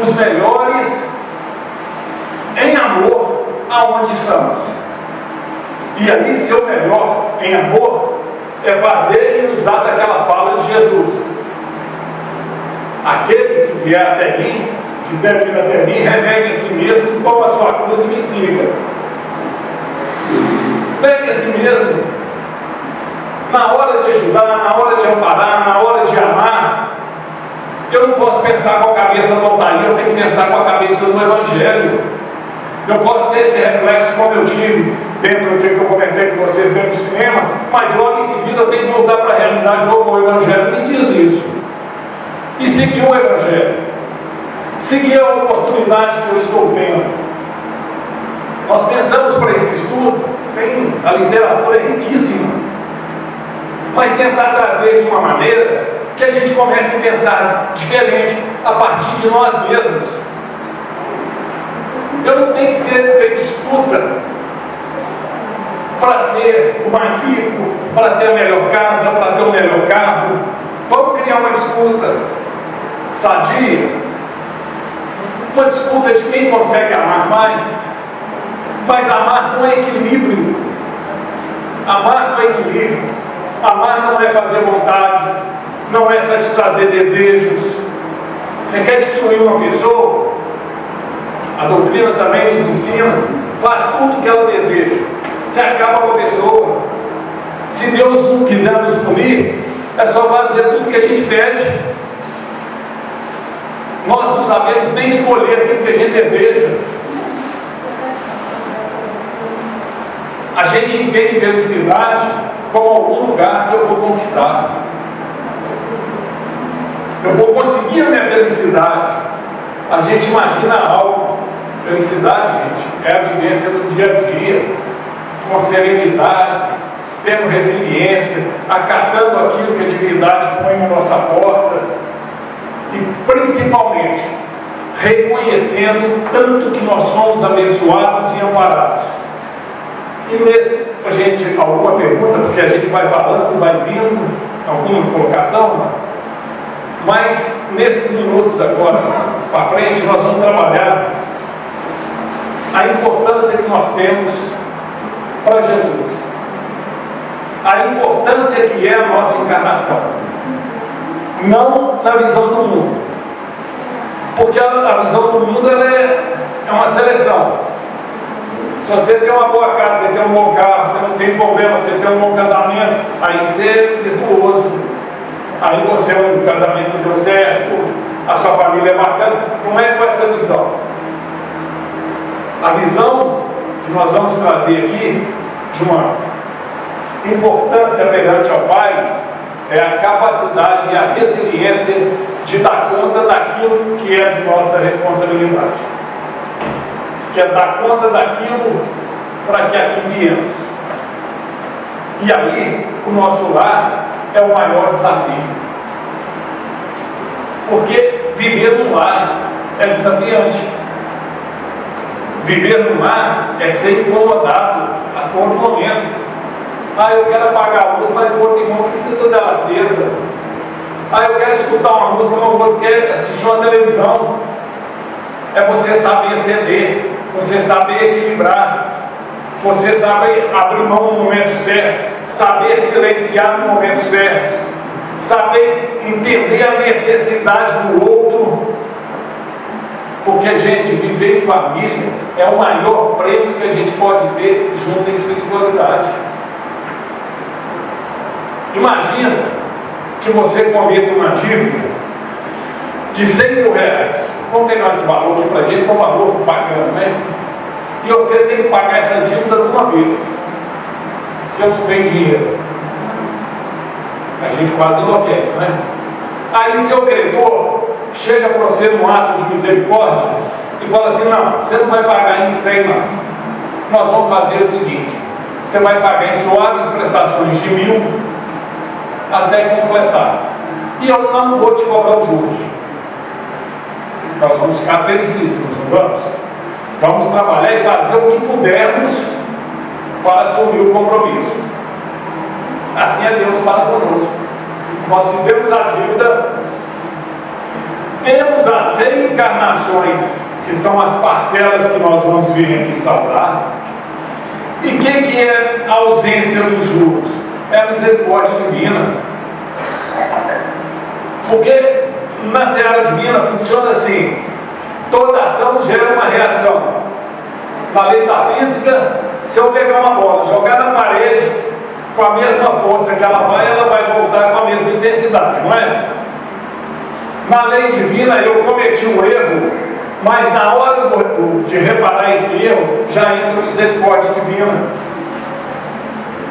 os melhores em amor aonde estamos. E aí, ser o melhor em amor é fazer e usar daquela fala de Jesus: aquele que vier até mim, quiser vir até mim, renegue a si mesmo, toma a sua cruz e me siga. Pegue a si mesmo. Na hora de ajudar, na hora de amparar, na hora de amar, eu não posso pensar com a cabeça do altaria, eu tenho que pensar com a cabeça do Evangelho. Eu posso ter esse reflexo como eu tive dentro do que eu comentei com vocês dentro do cinema, mas logo em seguida eu tenho que voltar para a realidade. O Evangelho me diz isso. E seguir o Evangelho. Seguir a oportunidade que eu estou tendo. Nós pensamos para esse estudo, a literatura é riquíssima, mas tentar trazer de uma maneira que a gente comece a pensar diferente a partir de nós mesmos. Eu não tenho que ter disputa para ser o mais rico, para ter a melhor casa, para ter o melhor carro. Vamos criar uma disputa. sadia, uma disputa de quem consegue amar mais, mas amar não é equilíbrio. Amar não é equilíbrio. Amar não é fazer vontade, não é satisfazer desejos. Você quer destruir uma pessoa? A doutrina também nos ensina, faz tudo o que ela deseja. Você acaba com a pessoa. Se Deus não quiser nos punir, é só fazer tudo que a gente pede. Nós não sabemos nem escolher aquilo que a gente deseja. A gente entende felicidade como algum lugar que eu vou conquistar. Eu vou conseguir a minha felicidade. A gente imagina algo. Felicidade, gente, é a vivência do dia a dia, com serenidade, tendo resiliência, acatando aquilo que a divindade põe na nossa porta e, principalmente, reconhecendo tanto que nós somos abençoados e amparados. E nesse, a gente, alguma pergunta, porque a gente vai falando, vai vindo, alguma colocação, não? Mas nesses minutos agora, para frente, nós vamos trabalhar a importância que nós temos para Jesus, a importância que é a nossa encarnação, não na visão do mundo, porque a visão do mundo ela é uma seleção. Se você tem uma boa casa, você tem um bom carro, você não tem problema, você tem um bom casamento, aí você é virtuoso, aí você é um casamento que deu certo, a sua família é bacana. Não é com essa visão. A visão que nós vamos trazer aqui, de uma importância perante ao Pai, é a capacidade e a resiliência de dar conta daquilo que é de nossa responsabilidade, que é dar conta daquilo para que aqui viemos. E aí, o nosso lar é o maior desafio, porque viver no lar é desafiante. Viver no lar é ser incomodado a todo momento. Ah, eu quero apagar a luz, mas o outro irmão precisa dela acesa. Ah, eu quero escutar uma música, mas o outro quer assistir uma televisão. É você saber ceder, você saber equilibrar, você saber abrir mão no momento certo, saber silenciar no momento certo, saber entender a necessidade do outro. Porque, gente, viver em família é o maior prêmio que a gente pode ter junto à espiritualidade. Imagina que você cometa uma dívida de 100 mil reais. Vamos pegar esse valor aqui para a gente, que é um valor bacana, né? E você tem que pagar essa dívida de uma vez. Você não tem dinheiro. A gente quase enlouquece, né? Aí seu credor chega para você num ato de misericórdia e fala assim: não, você não vai pagar em 100 não. Nós vamos fazer o seguinte: você vai pagar em suaves prestações de 1.000 até completar. E eu não vou te cobrar os juros. Nós vamos ficar felicíssimos, não vamos? Vamos trabalhar e fazer o que pudermos para assumir o compromisso. Assim é Deus para conosco. Nós fizemos a dívida, temos as reencarnações, que são as parcelas que nós vamos vir aqui saudar. E o que é a ausência dos juros? É a misericórdia divina. Porque na seara divina funciona assim: toda ação gera uma reação. Na lei da física, se eu pegar uma bola, jogar na parede, com a mesma força que ela vai voltar com a mesma intensidade, não é? Na lei divina, eu cometi um erro, mas na hora de reparar esse erro, já entra a misericórdia divina.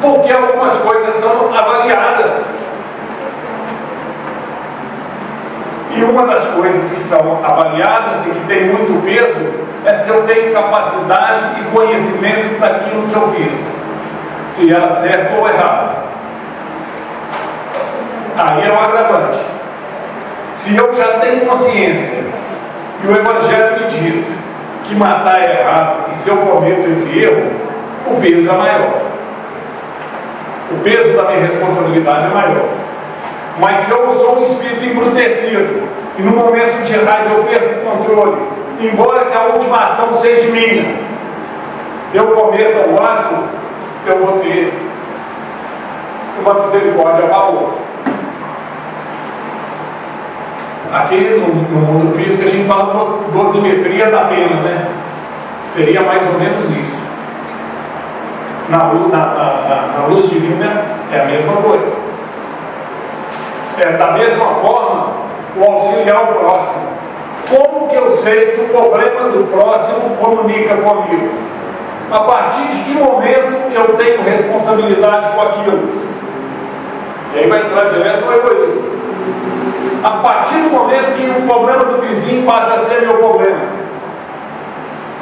Porque algumas coisas são avaliadas. E uma das coisas que são avaliadas e que tem muito peso é se eu tenho capacidade e conhecimento daquilo que eu fiz, se era certo ou errado. Aí é o agravante. Se eu já tenho consciência e o Evangelho me diz que matar é errado, e se eu cometo esse erro, o peso é maior. O peso da minha responsabilidade é maior. Mas se eu sou um espírito embrutecido, E no momento de raiva eu perco o controle, embora que a última ação seja minha, eu cometa o ato, eu vou ter uma misericórdia a favor. Aqui no mundo físico a gente fala dosimetria da pena, né? Seria mais ou menos isso. Na luz divina é a mesma coisa. Da mesma forma, o auxiliar o próximo. Como que eu sei que o problema do próximo comunica comigo? A partir de que momento eu tenho responsabilidade com aquilo? E aí vai entrar direto no egoísmo. A partir do momento que o problema do vizinho passa a ser meu problema.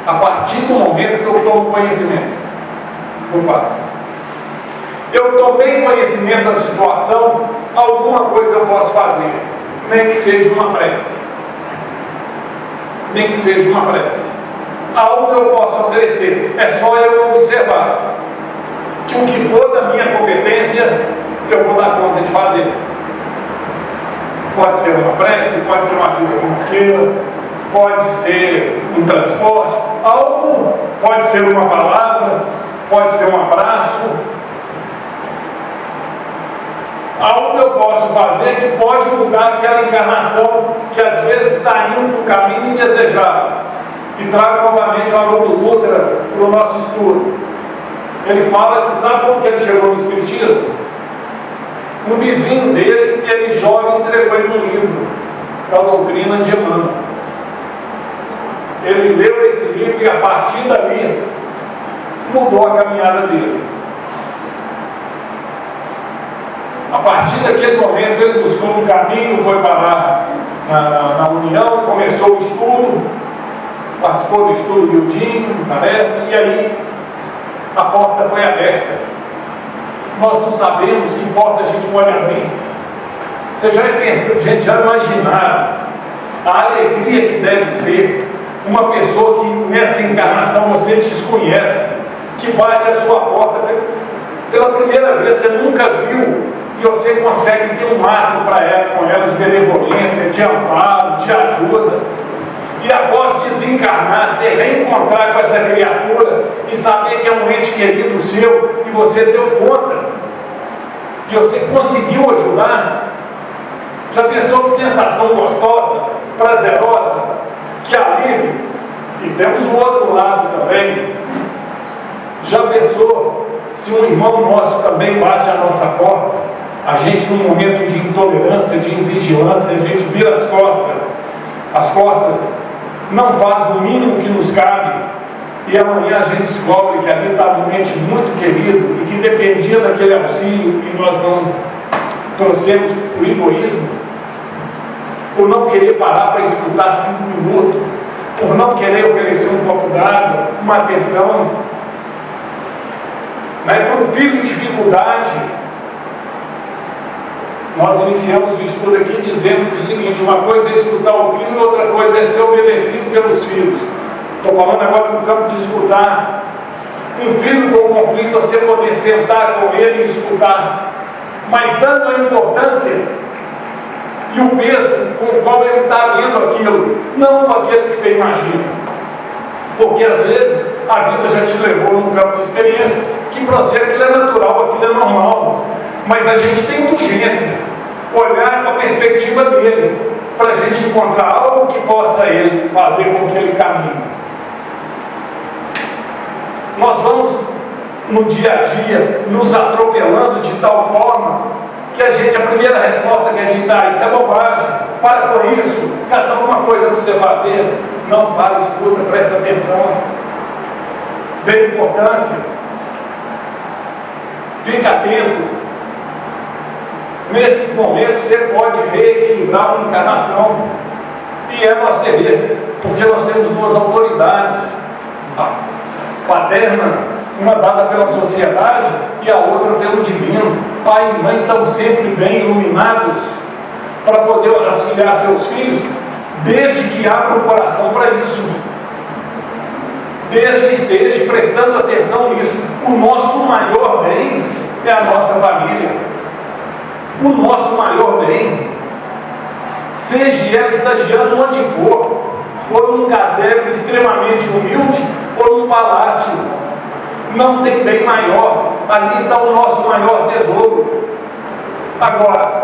A partir do momento que eu tomo conhecimento do fato. Eu tomei conhecimento da situação, alguma coisa eu posso fazer. Nem que seja uma prece. Nem que seja uma prece. Algo eu posso oferecer. É só eu observar. Que o que for da minha competência, eu vou dar conta de fazer. Pode ser uma prece, pode ser uma ajuda financeira, pode ser um transporte, algo, pode ser uma palavra, pode ser um abraço. Algo eu posso fazer que pode mudar aquela encarnação que às vezes está indo para um caminho indesejado. E trago novamente o Haroldo Dutra para o nosso estudo. Ele fala que sabe como que ele chegou no Espiritismo? Um vizinho dele, ele jovem, entregou ele um livro da doutrina de Emmanuel. Ele leu esse livro e a partir dali mudou a caminhada dele. A partir daquele momento ele buscou um caminho, foi parar na União, começou o estudo, participou do estudo do Dildinho, parece, e aí a porta foi aberta. Nós não sabemos que porta a gente pode abrir. Vocês já pensaram, gente, já imaginaram a alegria que deve ser uma pessoa que nessa encarnação você desconhece, que bate a sua porta pela primeira vez, você nunca viu, e você consegue ter um ato para ela, com ela de benevolência, de amparo, de ajuda. E após desencarnar, se reencontrar com essa criatura e saber que é um ente querido seu e você deu conta, e você conseguiu ajudar. Já pensou que sensação gostosa, prazerosa, que alívio? E temos o outro lado também. Já pensou se um irmão nosso também bate a nossa porta? A gente, num momento de intolerância, de invigilância, a gente vira as costas, não faz o mínimo que nos cabe, e amanhã a gente descobre que ali estava um ente muito querido e que dependia daquele auxílio e nós não trouxemos o egoísmo, por não querer parar para escutar 5 minutos, por não querer oferecer um copo d'água, uma atenção. Mas para um filho em dificuldade, nós iniciamos o estudo aqui dizendo que o seguinte: uma coisa é escutar o filho e outra coisa é ser obedecido pelos filhos. Estou falando agora no campo de escutar. Um filho com conflito, você poder sentar com ele e escutar, mas dando a importância e o peso com o qual ele está vendo aquilo, não com aquele que você imagina. Porque às vezes a vida já te levou num campo de experiência que para você aquilo é natural, aquilo é normal. Mas a gente tem urgência, olhar para a perspectiva dele, para a gente encontrar algo que possa ele fazer com que ele caminhe. Nós vamos no dia a dia nos atropelando de tal forma que a primeira resposta que a gente dá: isso é bobagem, para com isso, caça alguma coisa para você fazer. Não, para, escuta, presta atenção, dê importância, fica atento. Nesses momentos você pode reequilibrar uma encarnação, e é nosso dever, porque nós temos duas autoridades, a paterna, uma dada pela sociedade e a outra pelo divino. Pai e mãe estão sempre bem iluminados para poder auxiliar seus filhos, desde que abra o coração para isso, desde que esteja prestando atenção nisso. O nosso maior bem é a nossa família. O nosso maior bem seja ela estagiando onde for, ou num casebre extremamente humilde, ou num palácio. Não tem bem maior, ali está o nosso maior tesouro. Agora,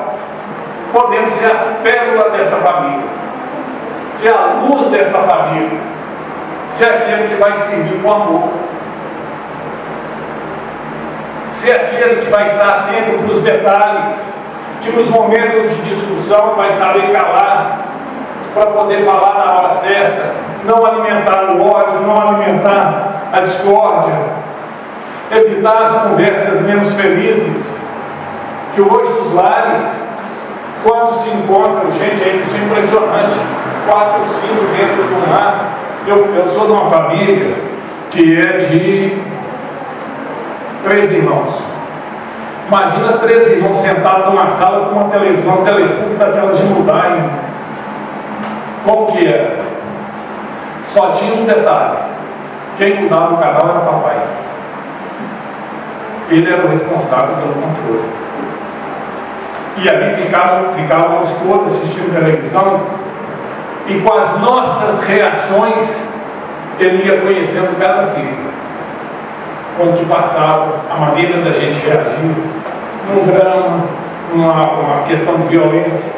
podemos ser a pérola dessa família, ser a luz dessa família, ser aquele que vai servir com amor, ser aquele que vai estar atento para os detalhes, que nos momentos de discussão vai saber calar, para poder falar na hora certa, não alimentar o ódio, não alimentar a discórdia, evitar as conversas menos felizes, que hoje os lares, quando se encontram, gente, isso é impressionante, 4 ou 5 dentro do lar. Eu sou de uma família que é de 3 irmãos. Imagina 3 irmãos sentados numa sala com uma televisão, telefone daquelas de mudar, hein? Como que era? Só tinha um detalhe: quem mudava o canal era papai. Ele era o responsável pelo controle. E ali ficávamos todos assistindo televisão, e com as nossas reações ele ia conhecendo cada filho, com o que passava, a maneira da gente reagir num drama, numa questão de violência.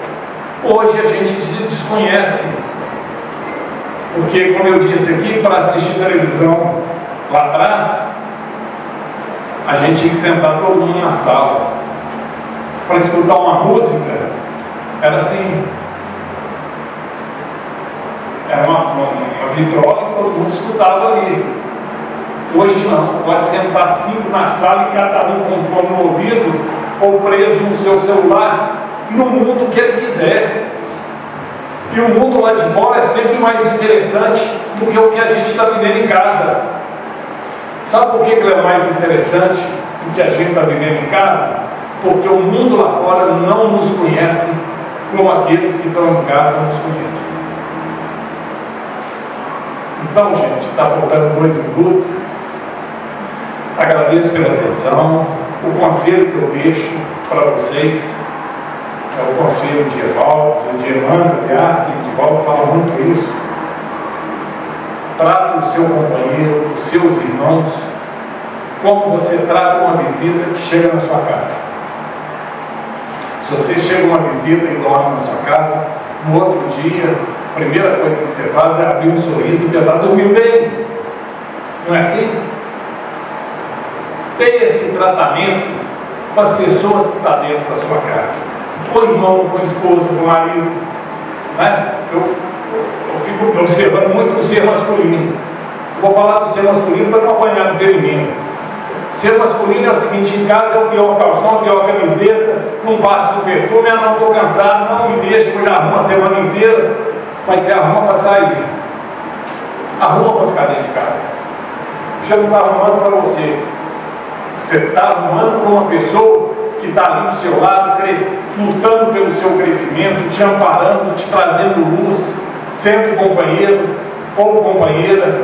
Hoje a gente desconhece, porque, como eu disse aqui, para assistir televisão lá atrás, a gente tinha que sentar todo mundo na sala. Para escutar uma música, era assim, era uma vitrola que todo mundo escutava ali. Hoje não, pode sentar 5 na sala e cada um com fone no ouvido, ou preso no seu celular, no mundo que ele quiser. E o mundo lá de fora é sempre mais interessante do que o que a gente está vivendo em casa. Sabe por que ele é mais interessante do que a gente está vivendo em casa? Porque o mundo lá fora não nos conhece como aqueles que estão em casa nos conhecem. Então, gente, está faltando 2 minutos. Agradeço pela atenção. O conselho que eu deixo para vocês é o conselho de Evaldo, de Emmanuel, aliás, de Evaldo fala muito isso. Trata o seu companheiro, os seus irmãos, como você trata uma visita que chega na sua casa. Se você chega uma visita e dorme na sua casa, no outro dia, a primeira coisa que você faz é abrir um sorriso e tentar dormir bem. Não é assim? Ter esse tratamento com as pessoas que estão dentro da sua casa. Com o irmão, com a esposa, com o marido. Né? Eu fico observando muito o ser masculino. Vou falar do ser masculino para não apanhar do feminino. Ser masculino é o seguinte: em casa é o pior calção, a pior camiseta, não passo do perfume, não estou cansado, não me deixa, que eu já arrumo a semana inteira. Mas você arruma para sair, arruma para ficar dentro de casa. Você não está arrumando para você, você está arrumando para uma pessoa que está ali do seu lado, lutando pelo seu crescimento, te amparando, te trazendo luz, sendo companheiro ou companheira,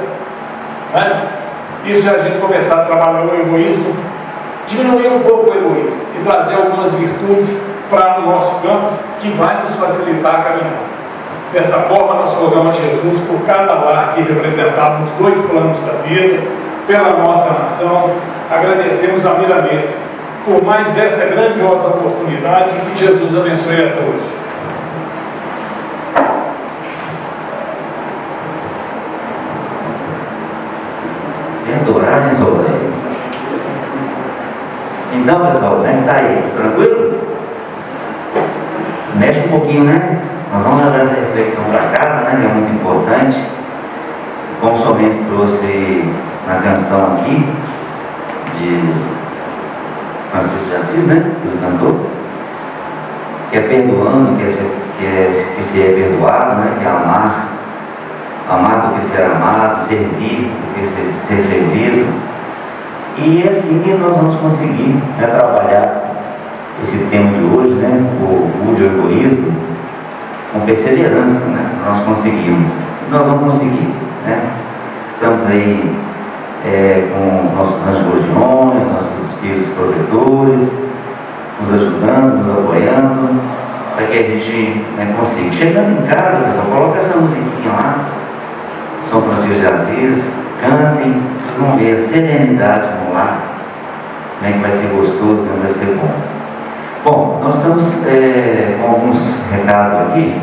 né? Isso é a gente começar a trabalhar o egoísmo, diminuir um pouco o egoísmo e trazer algumas virtudes para o nosso campo, que vai nos facilitar a caminhar. Dessa forma, nós rogamos a Jesus por cada lar aqui representado nos 2 planos da vida, pela nossa nação. Agradecemos a Miramês por mais essa grandiosa oportunidade, e que Jesus abençoe a todos. Adorar, né, Solange? Então, pessoal, como é que tá aí? Tranquilo? Mexe um pouquinho, né? Nós vamos levar essa reflexão para casa, né? Que é muito importante. Como o Somense trouxe na canção aqui, de Francisco de Assis, né? Do cantor, que é perdoando, que se é perdoado, né? Que é amar do que ser amado, servir do que ser servido. E é assim que nós vamos conseguir, né, trabalhar esse tema de hoje, né, o orgulho e o egoísmo, com perseverança, né? Nós conseguimos. Nós vamos conseguir, né? Estamos aí com nossos anjos guardiões, nossos espíritos protetores, nos ajudando, nos apoiando. para que a gente, né, consiga. Chegando em casa, pessoal, coloca essa musiquinha lá, São Francisco de Assis, cantem, vocês vão ver a serenidade no lar, né, que vai ser gostoso, que vai ser bom. Bom, nós estamos com alguns recados aqui.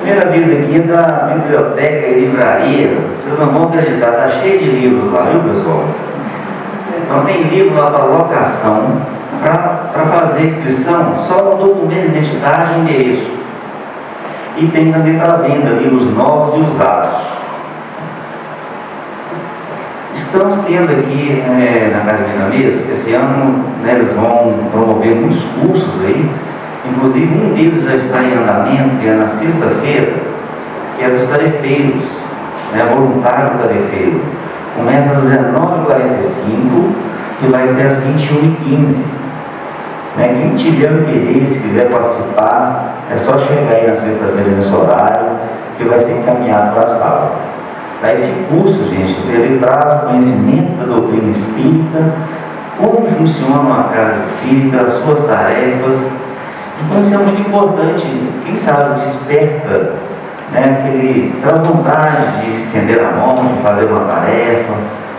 Primeira vez aqui da biblioteca e livraria. Vocês não vão acreditar, está cheio de livros lá, viu, pessoal? Então tem livro lá para locação, para fazer inscrição, só o documento de identidade e endereço. E tem também para venda livros novos e usados. Estamos tendo aqui na Casa Vietnamesa, esse ano, né, eles vão promover muitos cursos aí. Inclusive um deles já está em andamento, que é na sexta-feira, que é dos tarefeiros, né, voluntário tarefeiro. Começa às 19h45 e vai até às 21h15. Né, quem tiver interesse, quiser participar, é só chegar aí na sexta-feira nesse horário, que vai ser encaminhado para a sala. Esse curso, gente, ele traz o conhecimento da doutrina espírita, como funciona uma casa espírita, as suas tarefas. Então isso é muito importante, quem sabe desperta, né, aquela vontade de estender a mão, de fazer uma tarefa,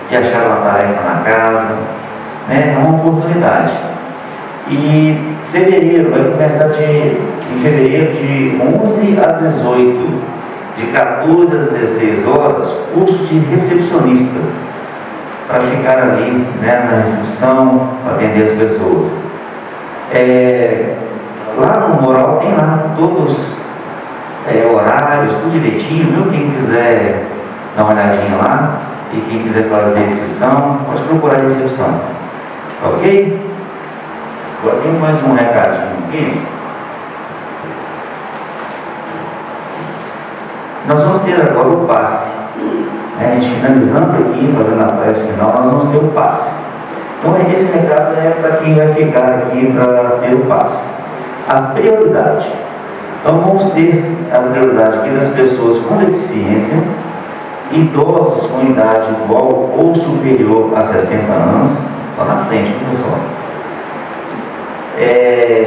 de achar uma tarefa na casa, né, é uma oportunidade. E fevereiro, vai começar em fevereiro de 11 a 18, de 14 a 16 horas, curso de recepcionista, para ficar ali, né, na recepção, para atender as pessoas. Lá no Moral tem lá todos horários, tudo direitinho, viu? Quem quiser dar uma olhadinha lá e quem quiser fazer a inscrição, pode procurar a recepção. Ok? Agora tem mais um recadinho aqui. Nós vamos ter agora o passe. A gente finalizando aqui, fazendo a prece final, nós vamos ter o passe. Então esse recado é para quem vai ficar aqui para ter o passe. A prioridade. Então vamos ter a prioridade aqui das pessoas com deficiência, idosos com idade igual ou superior a 60 anos, lá na frente, pessoal.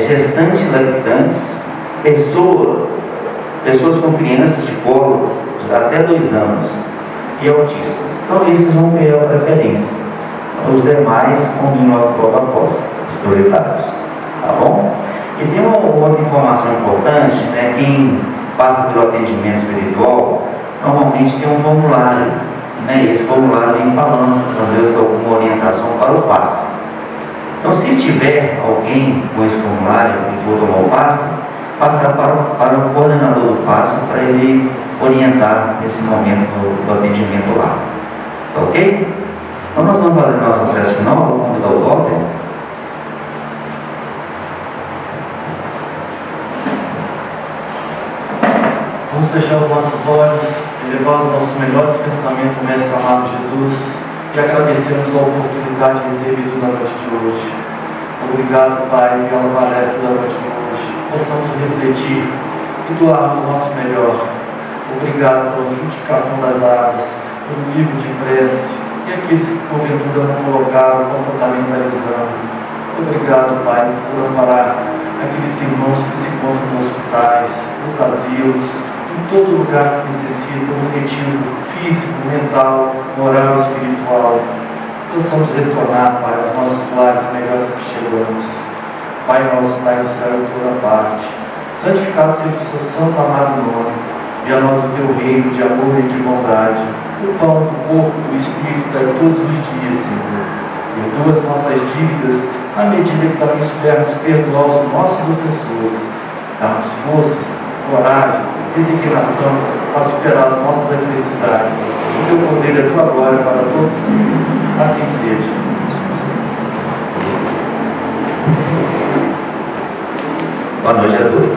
Gestantes, lactantes, pessoas com crianças de colo até 2 anos e autistas. Então esses vão ter a preferência. Os demais combinam após os prioritários. Tá bom? E tem uma outra informação importante, né? Quem passa pelo atendimento espiritual, normalmente tem um formulário, né? E esse formulário vem falando, às vezes, alguma orientação para o passe. Então, se tiver alguém com esse formulário e for tomar o passe, passar para o coordenador do passe para ele orientar nesse momento do atendimento lá. Tá ok? Então, nós vamos fazer a nossa prece final, vou convidar o Walter. Vamos fechar os nossos olhos, elevando nossos melhores pensamentos, Mestre amado Jesus, e agradecemos a oportunidade recebida na noite de hoje. Obrigado, Pai, pela palestra da noite de hoje. Possamos refletir e doar o nosso melhor. Obrigado pela frutificação das águas, pelo livro de prece, e aqueles que porventura não colocaram, possam estar mentalizando. Obrigado, Pai, por amparar aqueles irmãos que se encontram nos hospitais, nos asilos, em todo lugar que necessita um retiro físico, mental, moral e espiritual. Possamos retornar, Pai, aos nossos lares melhores que chegamos. Pai nosso, está no céu em toda parte. Santificado seja o seu santo amado nome. E a nós o teu reino de amor e de bondade. O pão, o corpo, o espírito, dai todos os dias, Senhor. Perdoa as nossas dívidas, à medida que também soubermos perdoar os nossos ofensores. Dá-nos forças, coragem, resignação para superar as nossas adversidades. O teu poder é a tua glória para todos sempre. Assim seja. Boa noite a todos.